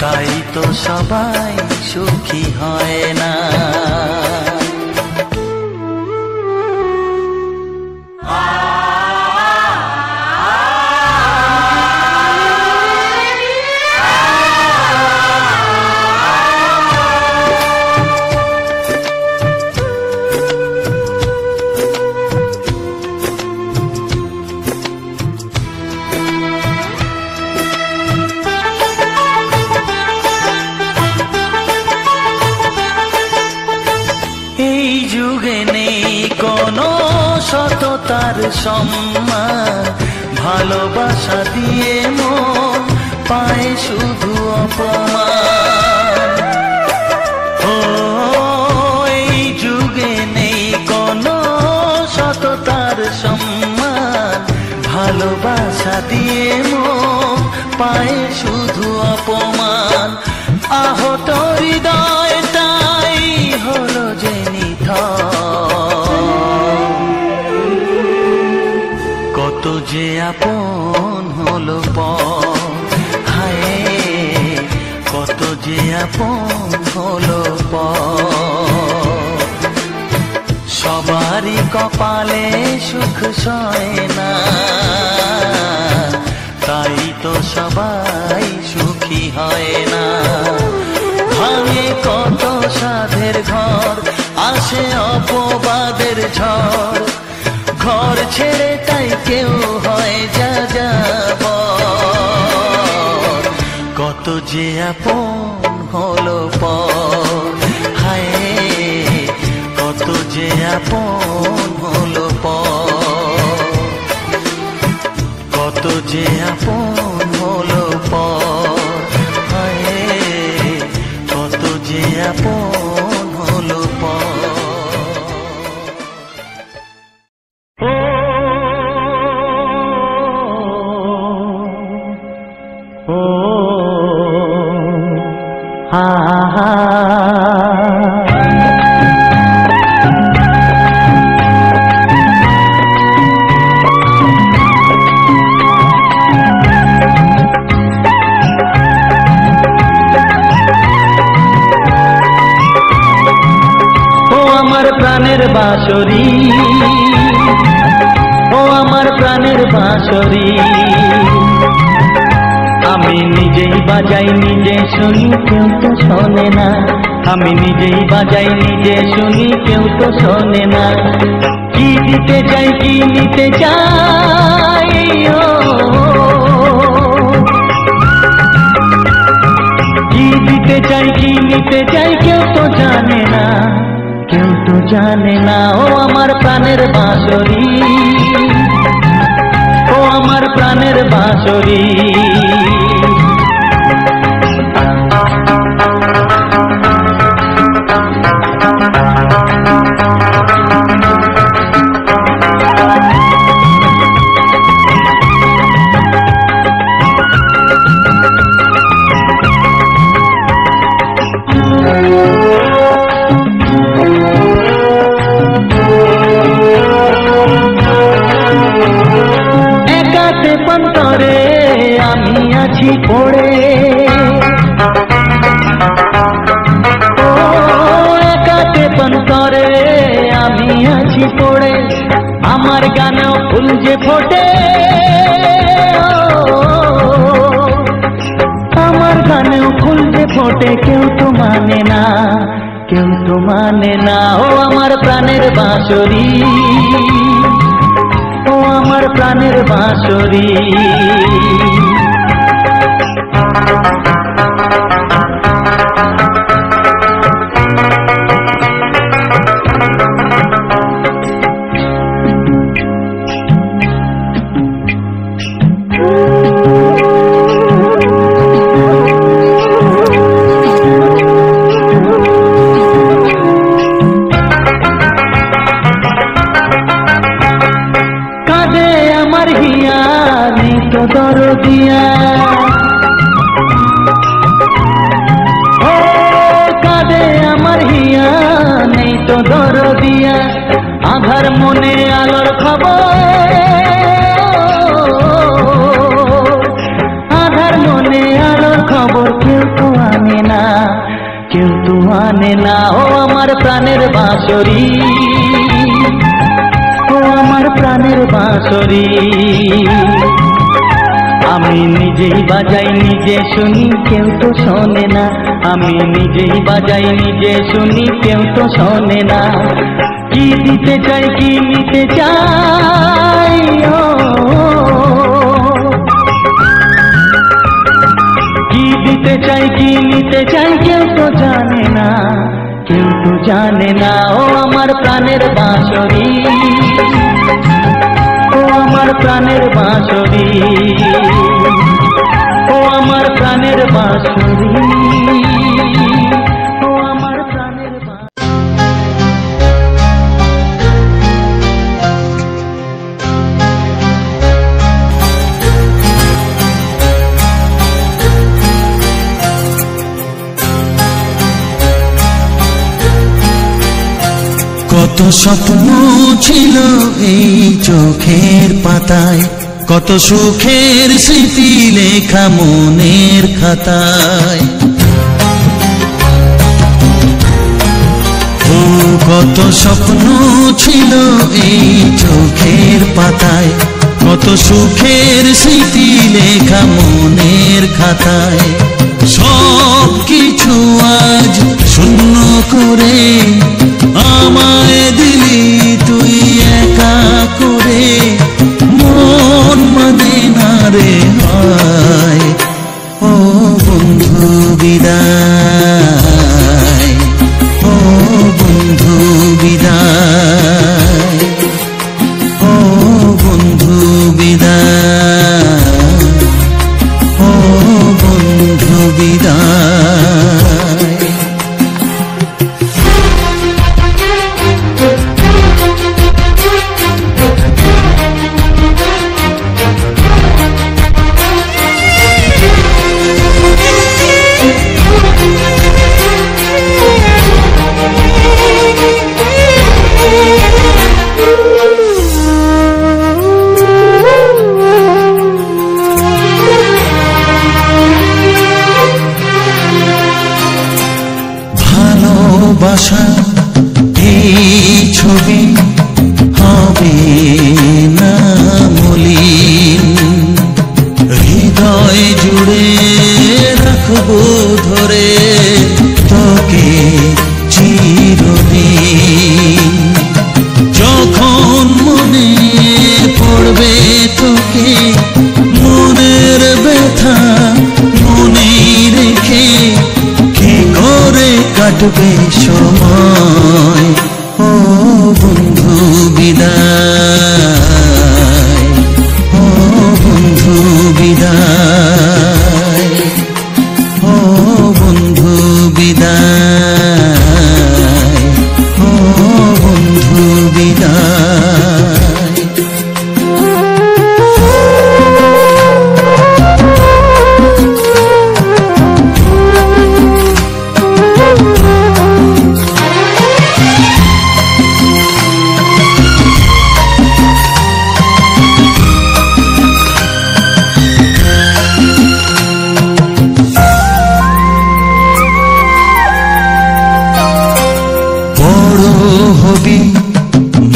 তাই তো সবাই সুখী হয় না। এই যুগে নেই কোনো সততার সম্মান, ভালোবাসা দিয়ে মন পায় শুধু অপমান। ও এই যুগে নেই কোনো সততার সম্মান, ভালোবাসা দিয়ে মন পায় শুধু অপমান। আহত হৃদয়টাই হলো যে কত যে আপন হলো পর, হায় কত যে আপন হলো পর। সবারই কপালে সুখ সয় না, তাই তো সবাই সুখী হয় না। ভাঙে কত সাধের ঘর, আসে অপবাদের ঝড়, ঘর ছেড়ে তাই কেউ হয় যা যাব। কত যে আপন হলো পর, হায় কত যে আপন হলো পর। কত যে আপন হলো পর, হায় কত যে আপন হলো পর। প্রাণের বাঁশরি, ও আমার আমার প্রাণের বাঁশরি। আমি নিজেই বাজাই নিজে শুনি কেউ তো শোনে না, আমি নিজেই বাজাই নিজে শুনি কেউ তো শোনে না। কি দিতে চাই কি নিতে চাই ও, কি দিতে চাই কি নিতে চাই কেউ তো জানে না, কেউ তো জানে না। ও আমার প্রাণের বাঁশরি, ও আমার প্রাণের বাঁশরি। পন্তরে আমি আছি পড়ে, ও একাতে পন্তরে আমি আছি পড়ে। আমার গানেও ফুল যে ফোটে, আমার গানেও ফুল যে ফোটে কেউ তো মানে না, কেউ তো মানে না। ও আমার প্রাণের বাঁশরি, ও আমার প্রাণের বাঁশরি। দরদিয়া ও কাঁদে আমার হিয়া, নেই তো দরদিয়া। আধার মনে আলোর খবর, আধার মনে আলোর খবর কেউ তো আনে না, কেউ তো আনে না। ও আমার প্রাণের বাঁশরি, ও আমার প্রাণের বাঁশরি। আমি নিজেই বাজাই নিজে শুনি কেউ তো শোনে না, আমি নিজেই বাজাই নিজে শুনি কেউ তো শোনে না। কি দিতে চাই কি নিতে চাই ও, কি দিতে চাই কি নিতে চাই কেউ তো জানে না, কেউ তো জানে না। ও আমার প্রাণের বাঁশরি, ও আমার প্রাণের বাঁশরি, ও আমার প্রাণের বাঁশরি, ও আমার প্রাণের বাঁশরি। কত স্বপ্ন ছিল এই চোখের পাতায়, কত সুখের স্মৃতি লেখা মনের খাতায়। ও কত স্বপ্ন ছিল এই চোখের পাতায়, কত সুখের স্মৃতি লেখা মনের খাতায়। সব কিছু আজ শূন্য করে আমায় দিলি তুই একা করে, মন মানে না রে হয়। ও বন্ধু বিদায়, ও বন্ধু বিদায়, ও বন্ধু বিদায়, ও বন্ধু বিদায়। বিদায়।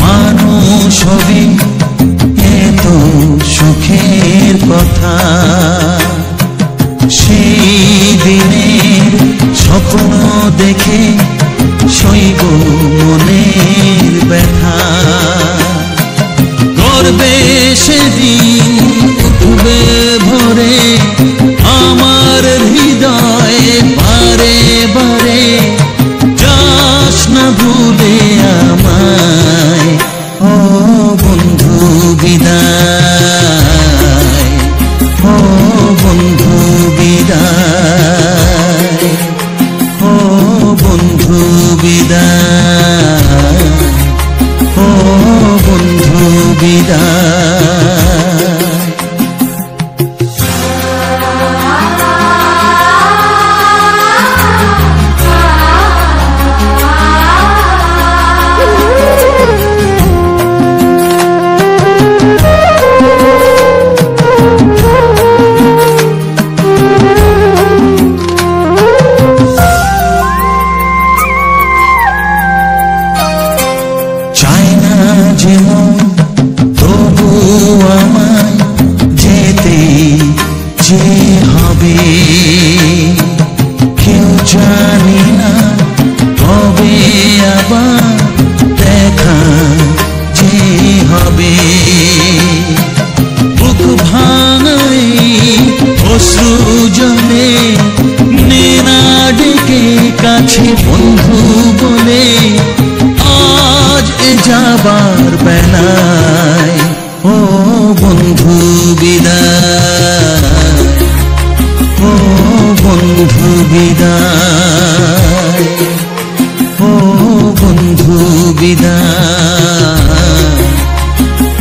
মানুষ হবি এত সুখের কথা, সেই দিনের স্বপ্ন দেখে সইব মনের ব্যথা। গর্বে সেদিন উঠবে ভরে আমার হৃদয়ে বারে বারে, যাস না ভুলে আমায় ও বন্ধু বিদায়, ও বন্ধু বিদায়, ও বন্ধু বিদায়, ও বন্ধু বিদায়। তবু আমায় যেতে যে হবে, কেউ জানি না কবে আবার দেখা যে হবে। বুক ভাঙাই অশ্রু জলে নেনা ডেকে কাছে বন্ধু বলে, আজ এ যাবার বেলায় ও বন্ধু বিদায়, ও বন্ধু বিদায়, ও বন্ধু বিদায়,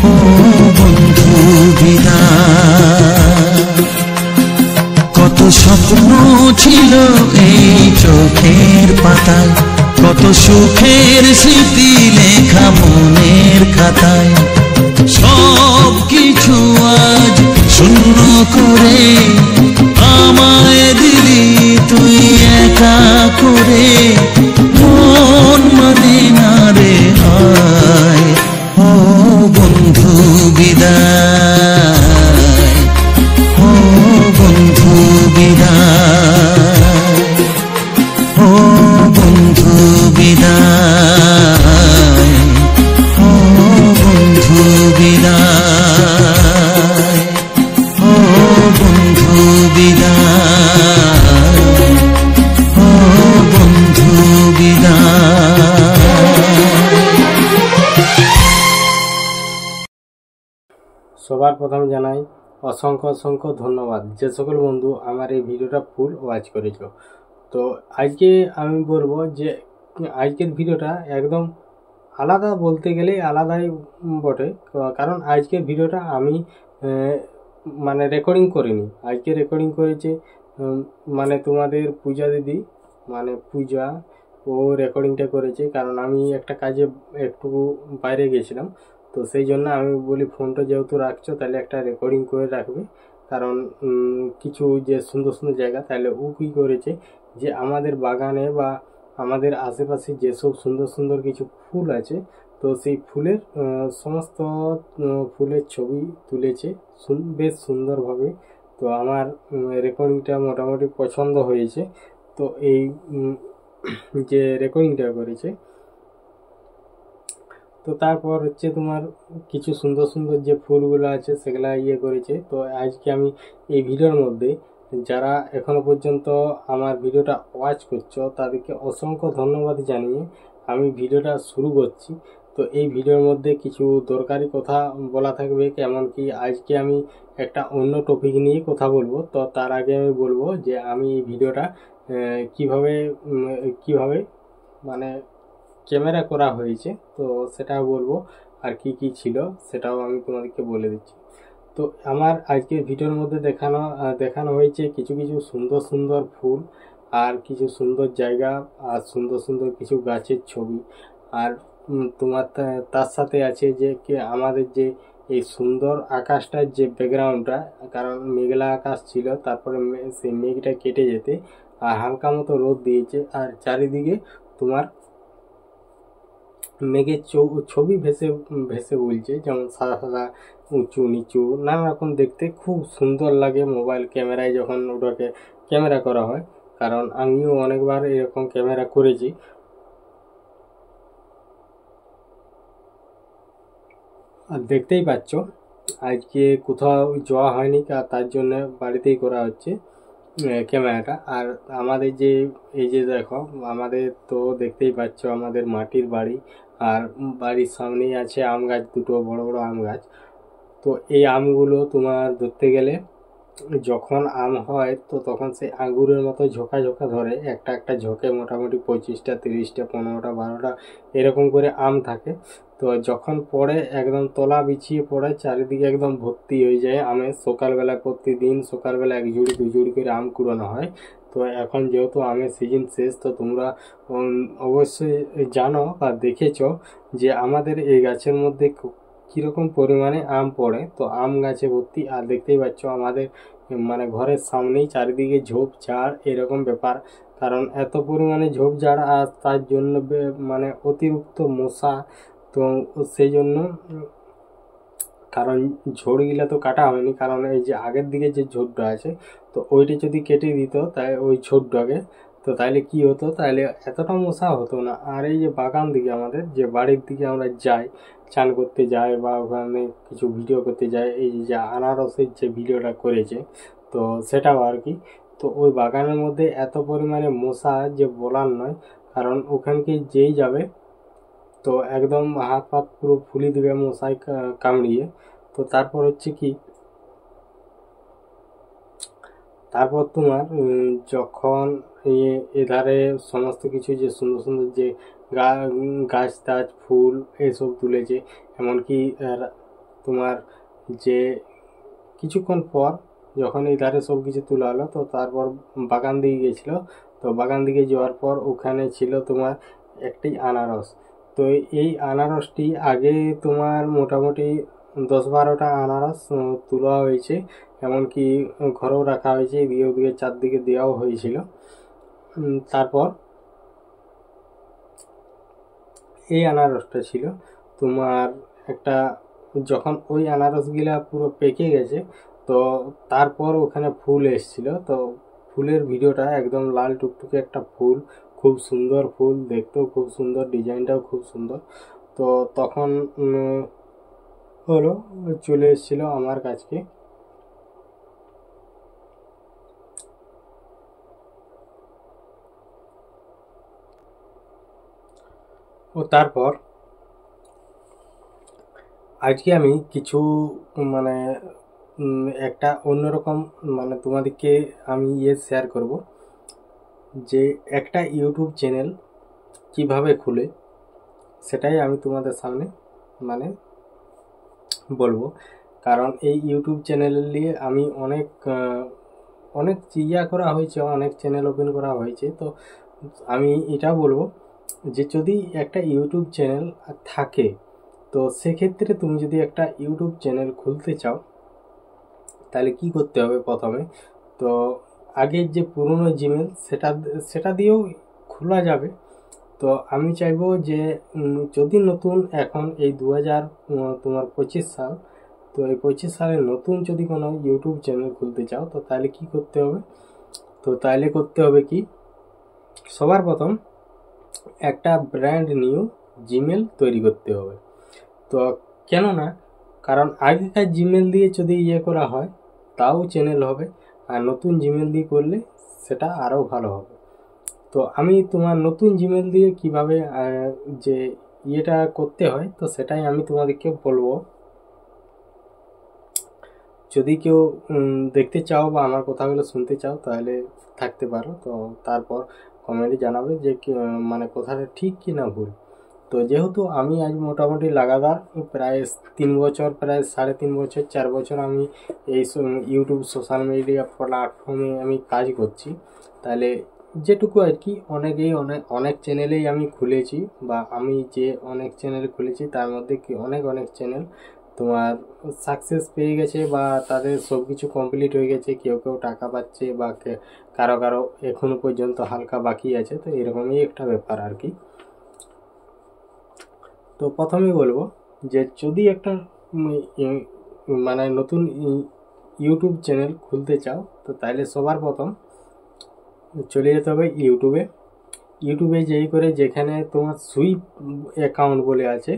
ও বন্ধু বিদায়। কত স্বপ্ন ছিল এই চোখের পাতায়, কত সুখের স্মৃতি লেখা মনের খাতায়, সব কিছু আজ শূন্য করে আমায় দিলি তুই একা করে। মন মানে না রে হায় ও বন্ধু বিদায়, ও বন্ধু বিদায়, ও বন্ধু বিদায়, ও বন্ধু বিদায়, ও বন্ধু বিদায়, ও বন্ধু বিদায়। সবার প্রথম জানাই অসংখ্য অসংখ্য ধন্যবাদ যে সকল বন্ধু আমার এই ভিডিওটা ফুল ওয়াচ করেছো। তো আজকে আমি বলবো যে আজকের ভিডিওটা একদম আলাদা, বলতে গেলে আলাদাই বটে, কারণ আজকের ভিডিওটা আমি মানে রেকর্ডিং করিনি, আজকে রেকর্ডিং করেছে মানে তোমাদের পূজা দিদি, মানে পূজা ও রেকর্ডিংটা করেছে। কারণ আমি একটা কাজে একটু বাইরে গেছিলাম, তো সেই জন্য আমি বলি ফোনটা যেহেতু রাখছো তাহলে একটা রেকর্ডিং করে রাখবে। কারণ কিছু যে সুন্দর সুন্দর জায়গা, তাহলে ও কী করেছে যে আমাদের বাগানে বা আমাদের আশেপাশে যেসব সুন্দর সুন্দর কিছু ফুল আছে, তো সেই ফুলের সমস্ত ফুলের ছবি তুলেছে বেশ সুন্দরভাবে। তো আমার রেকর্ডিংটা মোটামুটি পছন্দ হয়েছে। তো এই যে রেকর্ডিংটা করেছে, তো তারপর হচ্ছে তোমার কিছু সুন্দর সুন্দর যে ফুলগুলো আছে সেগুলা করেছে। তো আজকে আমি এই ভিডিওর মধ্যে যারা এখনো পর্যন্ত আমার ভিডিওটা ওয়াচ করছো তাদেরকে অসংখ্য ধন্যবাদ জানিয়ে আমি ভিডিওটা শুরু করছি। তো এই ভিডিওর মধ্যে কিছু দরকারি কথা বলা থাকবে, এমনকি আজকে আমি একটা অন্য টপিক নিয়ে কথা বলবো। তো তার আগে আমি বলবো যে আমি এই ভিডিওটা কিভাবে মানে ক্যামেরা করা হয়েছে, তো সেটা বলবো। আর কি কি ছিল সেটাও আমি তোমাদেরকে বলে দিচ্ছি। তো আমার আজকের ভিডিওর মধ্যে দেখানো হয়েছে কিছু কিছু সুন্দর সুন্দর ফুল, আর কিছু সুন্দর জায়গা, আর সুন্দর সুন্দর কিছু গাছের ছবি। আর তোমার তার সাথে আছে যে আমাদের যে এই সুন্দর আকাশটার যে ব্যাকগ্রাউন্ডটা, কারণ মেঘলা আকাশ ছিল, তারপরে সেই মেঘটা কেটে যেতে আর হালকা মতো রোদ দিয়েছে, আর চারিদিকে তোমার মেঘের ছবি ভেসে ভেসে বলছে, যেমন সাদা সাদা, উঁচু নিচু, নানা রকম দেখতে খুব সুন্দর লাগে মোবাইল ক্যামেরায় যখন ওটাকে ক্যামেরা করা হয়। কারণ আমিও অনেকবার এরকম ক্যামেরা করেছি। আর দেখতেই পাচ্ছ আজকে কোথাও যাওয়া হয়নি, তার জন্য বাড়িতেই করা হচ্ছে ক্যামেরাটা। আর আমাদের যে এই যে দেখো, আমাদের তো দেখতেই পাচ্ছ আমাদের মাটির বাড়ি, আর বাড়ির সামনেই আছে আম গাছ, দুটো বড় বড় আম গাছ। তো এই আমগুলো তোমার ধরতে গেলে যখন আম হয় তো তখন সেই আঙ্গুরের মতো ঝোঁকা ঝোঁকা ধরে, একটা একটা ঝোঁকে মোটামুটি 25টা 30টা 15টা 12টা এরকম করে আম থাকে। তো যখন পড়ে একদম তলা বিছিয়ে পড়ে, চারিদিকে একদম ভর্তি হয়ে যায় আমে। সকালবেলা প্রতিদিন সকালবেলা 1 ঝুড়ি 2 ঝুড়ি করে আম কুড়ানো হয়। তো এখন যেহেতু আমের সিজন শেষ, তো তোমরা অবশ্যই জানো বা দেখেছো যে আমাদের এই গাছের মধ্যে কীরকম পরিমাণে আম পড়ে। তো আম গাছে ভর্তি, আর দেখতেই পাচ্ছ আমাদের মানে ঘরের সামনেই চারিদিকে ঝোপঝাড় এরকম ব্যাপার। কারণ এত পরিমাণে ঝোপঝাড়, আর তার জন্য মানে অতিরিক্ত মশা। তো সেই জন্য কারণ ঝোড়গুলো তো কাটা হয়নি, কারণ এই যে আগের দিকে যে ঝোড়টা আছে, তো ওইটা যদি কেটে দিত তাই ওই ঝোড়টাকে, তো তাইলে কি হতো, তাইলে এতটা মশা হতো না। আর এই যে বাগান দিকে আমাদের যে বাড়ির দিকে আমরা যাই, চান করতে যাই বা ওখানে কিছু ভিডিও করতে যাই, এই যে আনারসের যে ভিডিওটা করেছে, তো সেটাও আর কি। তো ওই বাগানের মধ্যে এত পরিমাণে মশা যে বলার নয়। কারণ ওখানকে যেই যাবে তো একদম হাত পাত পুরো ফুলি দেবে মশায় কামড়িয়ে। তো তারপর হচ্ছে কি, তারপর তোমার যখন এধারে সমস্ত কিছু যে সুন্দর সুন্দর যে গাছ টাছ ফুল এসব তুলেছে, এমনকি তোমার যে কিছুক্ষণ পর যখন এই ধারে সব কিছু তোলা হলো, তো তারপর বাগান দিকে গেছিলো। তো বাগান দিকে যাওয়ার পর ওখানে ছিল তোমার একটি আনারস। তো এই আনারসটি আগে তোমার মোটামুটি 10-12টা আনারস তোলা হয়েছে, এমনকি ঘরেও রাখা হয়েছে, এদিকে ওদিকে চারদিকে দেওয়াও হয়েছিল। তারপর এই আনারসটা ছিল তোমার একটা, যখন ওই আনারসগুলা পুরো পেকে গেছে, তো তারপর ওখানে ফুল এসেছিল। তো ফুলের ভিডিওটা একদম লাল টুকটুকে একটা ফুল, খুব সুন্দর ফুল, দেখতেও খুব সুন্দর, ডিজাইনটাও খুব সুন্দর। তো তখন হলো চলে এসেছিলো আমার কাছকে। ও তারপর আজকে আমি কিছু মানে একটা অন্যরকম মানে তোমাদেরকে আমি শেয়ার করব যে একটা ইউটিউব চ্যানেল কিভাবে খুলে, সেটাই আমি তোমাদের সামনে মানে বলবো। কারণ এই ইউটিউব চ্যানেল নিয়ে আমি অনেক করা হয়েছে, অনেক চ্যানেল ওপেন করা হয়েছে। তো আমি এটা বলবো যে যদি একটা ইউটিউব চ্যানেল থাকে, তো সেক্ষেত্রে তুমি যদি একটা ইউটিউব চ্যানেল খুলতে চাও, তাহলে কি করতে হবে প্রথমে, তো আগের যে পুরনো জিমেল সেটা দিয়েও খোলা যাবে। তো আমি চাইবো যে যদি নতুন এখন এই 2025 সাল, তো এই 25 সালে নতুন যদি কোনো ইউটিউব চ্যানেল খুলতে চাও, তো তাহলে কি করতে হবে, তো তাহলে করতে হবে কি, সবার প্রথম একটা ব্র্যান্ড নিউ জিমেল তৈরি করতে হবে। তো কেননা কারণ আগেকার জিমেল দিয়ে যদি করা হয় তাও চ্যানেল হবে, আর নতুন জিমেল দিয়ে করলে সেটা আরও ভালো হবে। তো আমি তোমার নতুন জিমেল দিয়ে কিভাবে যে করতে হয়, তো সেটাই আমি তোমাদেরকে বলবো। যদি কেউ দেখতে চাও বা আমার কথাগুলো শুনতে চাও, তাহলে থাকতে পারো। তো তারপর কমেন্টে জানাবে যে মানে কথাটা ঠিক কি না ভুল। তো যেহেতু আমি আজ মোটামুটি লাগাতার প্রায় 3 বছর, প্রায় 3.5 বছর 4 বছর আমি এই ইউটিউব সোশ্যাল মিডিয়া প্ল্যাটফর্মে আমি কাজ করছি, তাহলে যেটুকু আর কি অনেকেই অনেক চ্যানেলেই আমি খুলেছি, বা আমি যে অনেক চ্যানেল খুলেছি তার মধ্যে কি অনেক চ্যানেল তোমার সাকসেস পেয়ে গেছে, বা তাদের সব কিছু কমপ্লিট হয়ে গেছে, কেউ টাকা পাচ্ছে, বা কারো এখনো পর্যন্ত হালকা বাকি আছে। তো এরকমই একটা ব্যাপার আর কি। তো প্রথমেই বলবো যে যদি একটা মানে নতুন ইউটিউব চ্যানেল খুলতে চাও, তো তাহলে সবার প্রথম চলে যেতে হবে ইউটিউবে যেই করে যেখানে তোমার সুইপ অ্যাকাউন্ট বলে আছে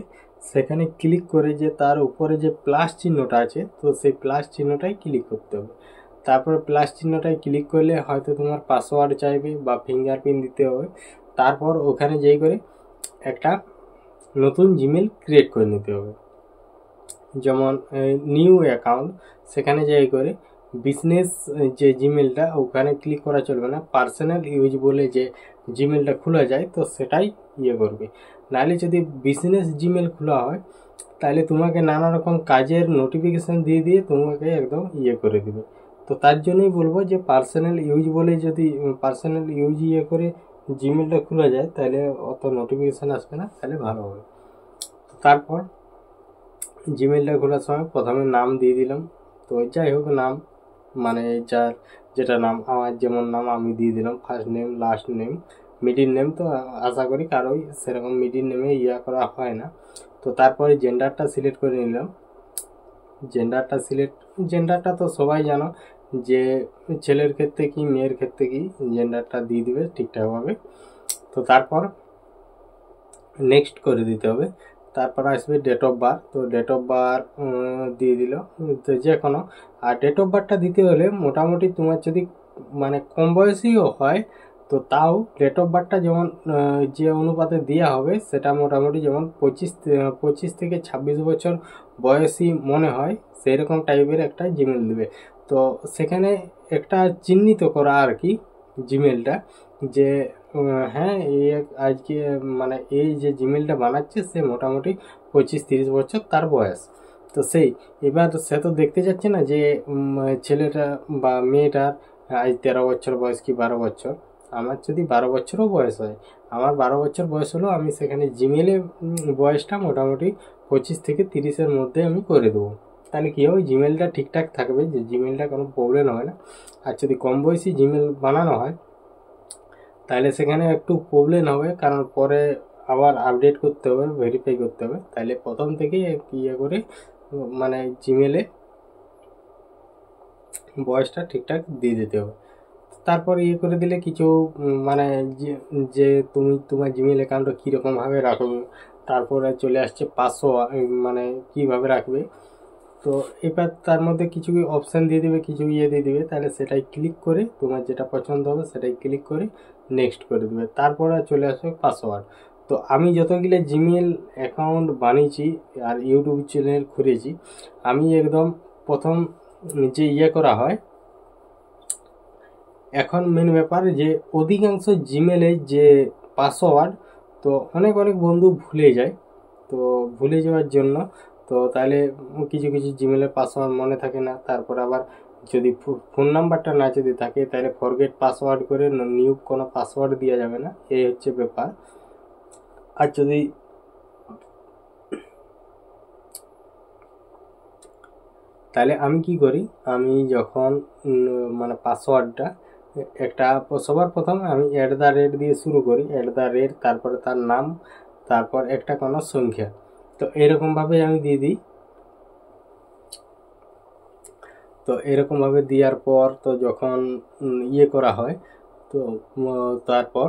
সেখানে ক্লিক করে যে তার উপরে যে প্লাস চিহ্নটা আছে, তো সেই প্লাস চিহ্নটাই ক্লিক করতে হবে। তারপর প্লাস চিহ্নটায় ক্লিক করলে হয়তো তোমার পাসওয়ার্ড চাইবে বা ফিঙ্গারপ্রিন্ট দিতে হবে। তারপর ওখানে যেই করে একটা নতুন জিমেল ক্রিয়েট করে নিতে হবে, যেমন নিউ অ্যাকাউন্ট, সেখানে যাই করে বিজনেস যে জিমেলটা ওখানে ক্লিক করা চলবে না, পার্সোনাল ইউজ বলে যে জিমেলটা খোলা যায় তো সেটাই করবে। নাহলে যদি বিজনেস জিমেল খোলা হয় তাহলে তোমাকে নানা রকম কাজের নোটিফিকেশান দিয়ে তোমাকে একদম করে দিবে। তো তার জন্যই বলবো যে পার্সোনাল ইউজ বলে যদি পার্সোনাল ইউজ করে জিমেলটা খোলা যায় তাহলে অত নোটিফিকেশান আসবে না, তাহলে ভালো হবে। তারপর জিমেলটা খোলার সময় প্রথমে নাম দিয়ে দিলাম। তো যাই হোক নাম মানে যেটা নাম, আমার যেমন নাম আমি দিয়ে দিলাম, first name, last name, middle name. তো আশা করি কারোই সেরকম মিডিল নেমে করা হয় না। তো তারপরে জেন্ডারটা সিলেক্ট করে নিলাম। জেন্ডারটা তো সবাই জানো যে ছেলের ক্ষেত্রে কি মেয়ের ক্ষেত্রে কি, জেন্ডারটা দিয়ে দিবে ঠিকঠাকভাবে। তো তারপর নেক্সট করে দিতে হবে। তারপর আসবে ডেট অফ বার্থ। তো ডেট অফ বার্থ দিয়ে দিল তো যে কোনো। আর ডেট অফ বার্থটা দিতে হলে মোটামুটি তোমার যদি মানে কম বয়সীও হয় তো তাও ডেট অফ বার্থটা যেমন যে অনুপাতে দেওয়া হবে সেটা মোটামুটি যেমন 25 থেকে 26 বছর বয়সী মনে হয় সেই রকম টাইপের একটা জিমেল দেবে। তো সেখানে একটা চিহ্নিত করা আর কি জিমেলটা, যে হ্যাঁ আজকে মানে এই যে জিমেলটা বানাচ্ছে সে মোটামুটি 25-30 বছর তার বয়স। তো এবার সে তো দেখতে যাচ্ছে না যে ছেলেটা বা মেয়েটার আজ 13 বছর বয়স কি 12 বছর। আমার যদি 12 বছরও বয়স হয়, আমার 12 বছর বয়স হলেও আমি সেখানে জিমেলে বয়সটা মোটামুটি 25 থেকে 30-এর মধ্যে আমি করে দেবো। তাহলে কী হবে, জিমেলটা ঠিকঠাক থাকবে, যে জিমেলটা কোনো প্রবলেম হবে না। আর যদি কম বয়সী জিমেল বানানো হয় তাহলে সেখানে একটু প্রবলেম হবে, কারণ পরে আবার আপডেট করতে হবে, ভেরিফাই করতে হবে। তাহলে প্রথম থেকে করে মানে জিমেলে বয়সটা ঠিকঠাক দিয়ে দিতে হবে। তারপর করে দিলে কিছু মানে যে তুমি তোমার জিমেল অ্যাকাউন্টটা কীরকমভাবে রাখবে, তারপরে চলে আসছে পাসওয়ার্ড মানে কীভাবে রাখবে। তো এবার তার মধ্যে কিছু অপশান দিয়ে দেবে, কিছু দিয়ে দেবে, তাহলে সেটাই ক্লিক করে তোমার যেটা পছন্দ হবে সেটাই ক্লিক করে নেক্সট করে দেবে। তারপরে চলে আসবে পাসওয়ার্ড। তো আমি যতগুলো জিমেল অ্যাকাউন্ট বানিয়েছি আর ইউটিউব চ্যানেল খুলেছি, আমি একদম প্রথম যে করা হয় এখন মেন ব্যাপার যে অধিকাংশ জিমেলে যে পাসওয়ার্ড তো অনেক বন্ধু ভুলে যায়। তো ভুলে যাওয়ার জন্য তো তাহলে কিছু জিমেলের পাসওয়ার্ড মনে থাকে না। তারপর আবার যদি ফোন নাম্বারটা না যদি থাকে তাহলে ফরগেট পাসওয়ার্ড করে নিউ কোনো পাসওয়ার্ড দেওয়া যাবে না, এই হচ্ছে ব্যাপার। আর যদি তাহলে আমি কি করি, আমি যখন মানে পাসওয়ার্ডটা একটা সবার প্রথমে আমি @ দিয়ে শুরু করি, @ তারপরে তার নাম, তারপর একটা কোনো সংখ্যা। তো এরকমভাবে আমি দিয়ে দিই। তো এরকমভাবে দেওয়ার পর তো যখন করা হয় তো তারপর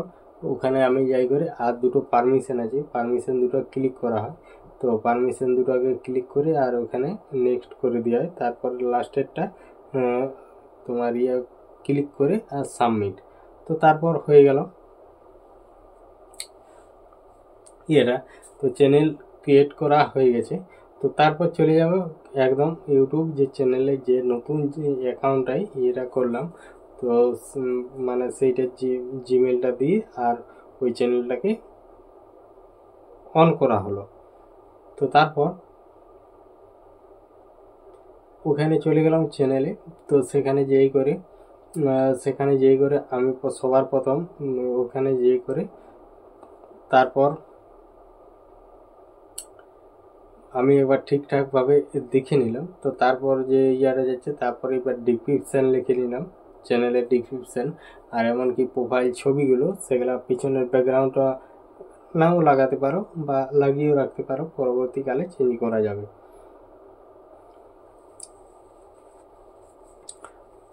ওখানে আমি যাই করে আর দুটো পারমিশন আছে, পারমিশন দুটো ক্লিক করা হয়। তো পারমিশন দুটোকে ক্লিক করে আর ওখানে নেক্সট করে দেওয়া হয়। তারপর লাস্টেরটা তোমার ক্লিক করে আর সাবমিট। তো তারপর হয়ে গেল এটা। তো চ্যানেল ক্রিয়েট করা হয়ে গেছে। তো তারপর চলে যাব একদম ইউটিউব যে চ্যানেলে যে নতুন যে অ্যাকাউন্টটাই করলাম, তো মানে সেইটা জিমেলটা দিয়ে আর ওই চ্যানেলটাকে অন করা হলো। তো তারপর ওখানে চলে গেলাম চ্যানেলে। তো সেখানে যেই করে আমি সবার প্রথম ওখানে যেই করে তারপর আমি এবার ঠিকঠাকভাবে দেখে নিলাম। তো তারপর যে ইয়াটা যাচ্ছে, তারপর এবার ডিসক্রিপশান লিখে নিলাম, চ্যানেলের ডিসক্রিপশান, আর এমনকি প্রোফাইল ছবিগুলো সেগুলো পিছনের ব্যাকগ্রাউন্ডটা নাও লাগাতে পারো বা লাগিয়েও রাখতে পারো, পরবর্তীকালে চেঞ্জ করা যাবে।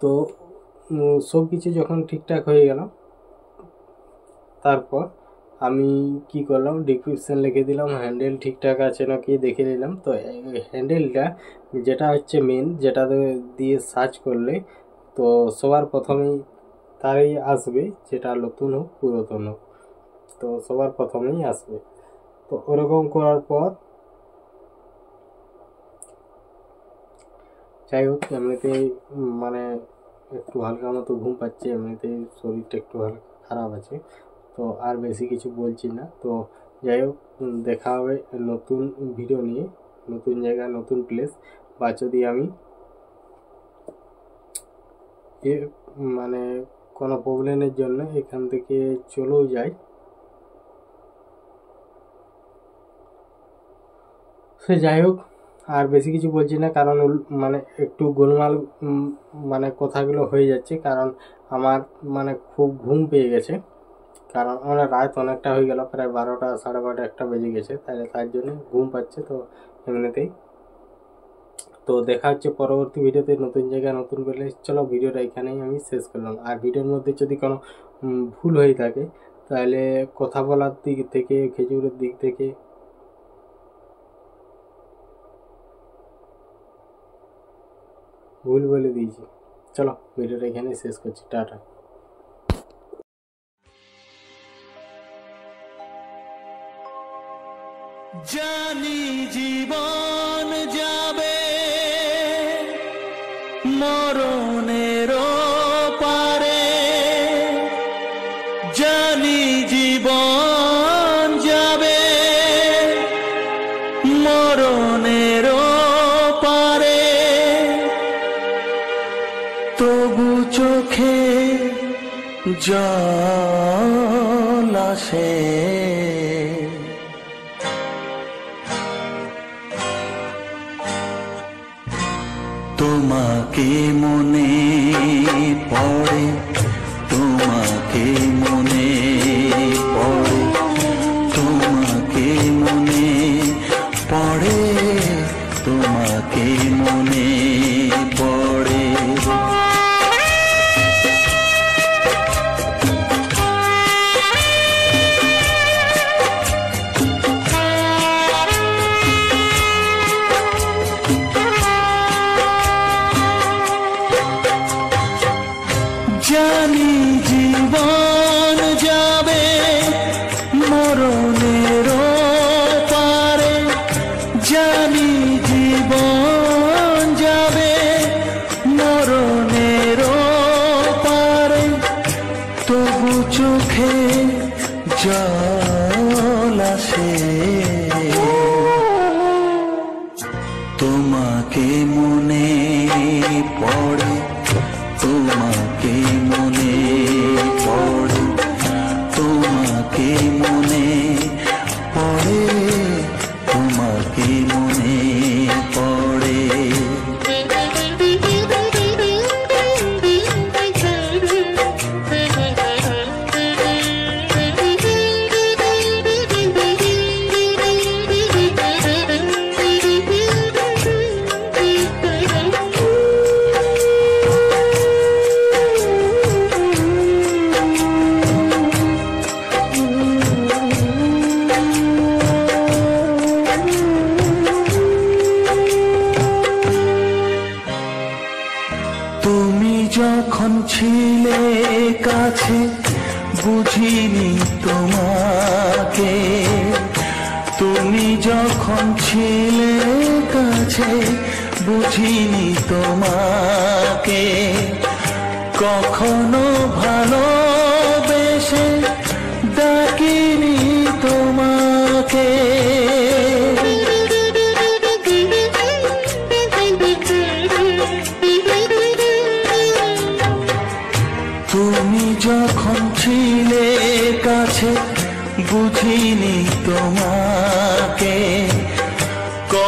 তো সব কিছু যখন ঠিকঠাক হয়ে গেল, তারপর আমি কি করলাম, ডিসক্রিপশান লিখে দিলাম, হ্যান্ডেল ঠিকঠাক আছে নাকি দেখে নিলাম। তো হ্যান্ডেলটা যেটা হচ্ছে মেন, যেটা দিয়ে সার্চ করলে তো সবার প্রথমেই তারই আসবে, যেটা নতুন হোক পুরাতন হোক, তো সবার প্রথমেই আসবে। তো ওরকম করার পর যাই হোক, এমনিতেই মানে একটু হালকা মতো ঘুম পাচ্ছে, এমনিতেই শরীরটা একটু হালকা খারাপ আছে। তো আর বেশি কিছু বলছি না। তো যাই হোক, দেখা হবে নতুন ভিডিও নিয়ে, নতুন জায়গা, নতুন প্লেস, বা যদি আমি মানে কোনো প্রবলেমের জন্য এখান থেকে চলেও যাই, সে যাই হোক, আর বেশি কিছু বলছি না, কারণ মানে একটু গোলমাল মানে কথাগুলো হয়ে যাচ্ছে, কারণ আমার মানে খুব ঘুম পেয়ে গেছে, কারণ আমার রাত অনেকটা হয়ে গেল, প্রায় 12টা, 12:30, 1টা বেজে গেছে, তার জন্য ঘুম পাচ্ছে। তো এমনিতেই তো দেখা হচ্ছে পরবর্তী ভিডিওতে, নতুন জায়গায়, নতুন প্লেস। চলো, ভিডিওটা এখানেই আমি শেষ করলাম। আর ভিডিওর মধ্যে যদি কোনো ভুল হয়ে থাকে, তাহলে কথা বলার দিক থেকে, খেজুরের দিক থেকে ভুল বলে দিয়েছি। চলো, ভিডিওটা এখানে শেষ করছি, টাটা। জানি জীবন যাবে মরণের পারে, জানি জীবন যাবে মরণের পারে, তবু চোখে জল আসে, তোমাকে মনে পড়ে, তোমাকে মনে পড়ে, তোমাকে মনে পড়ে, তোমাকে মনে পড়ে। জানি জীবন যাবে মরণের পারে, জানি জীবন যাবে মরণের পারে, তবু চোখে জল আসে, তোমাকে মনে পড়ে, তোমাকে মনে পড়ে, তোমাকে মনে পড়ে, তোমাকে মনে পড়ে। তুমি যখন ছিলে কাছে বুঝিনি তোমাকে, তুমি যখন ছিলে কাছে বুঝিনি তোমাকে, কখনো ভালোবেসে ডাকিনি তোমাকে।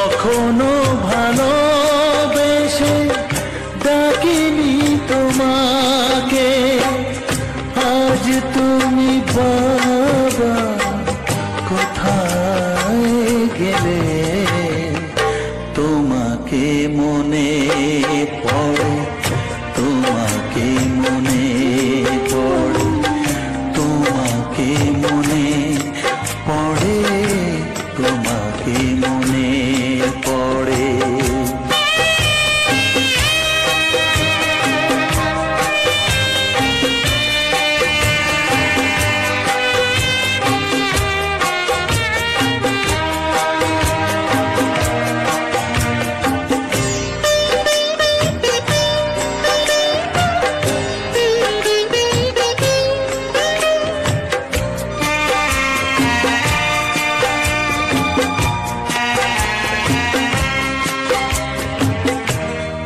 কখনো ভালোবেসে ডাকিনি তোমাকে, আজ তুমি বাবা কোথায় গেলে? তোমাকে মনে পড়ে, তোমাকে মনে পড়ে, তোমাকে মনে পড়ে, তোমাকে মনে পড়ে।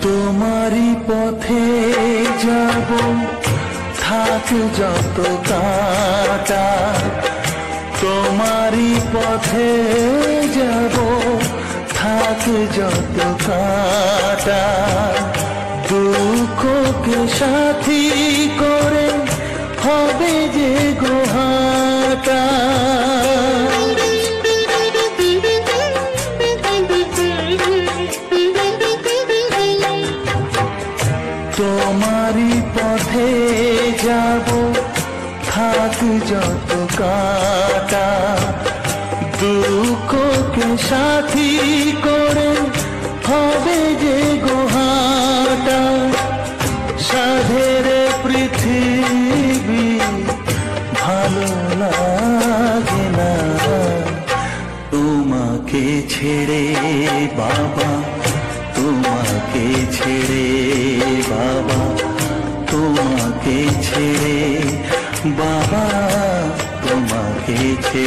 তোমারই পথে যাব, থাক যত কাটা, তোমারই পথে যাব, থাক যত কাটা, দুঃখকে সাথী করে হবে যে গোহাটা। তোমারই পথে যাব, থাক যত কাটা, দুঃখকে সাথী করে হবে যে গোহাটা। সাধের পৃথিবী ভালো লাগে না তোমাকে ছেড়ে বাবা, তোমাকে ছেড়ে বাবা, তোমাকে ছেড়ে বাবা, তোমাকে ছেড়ে।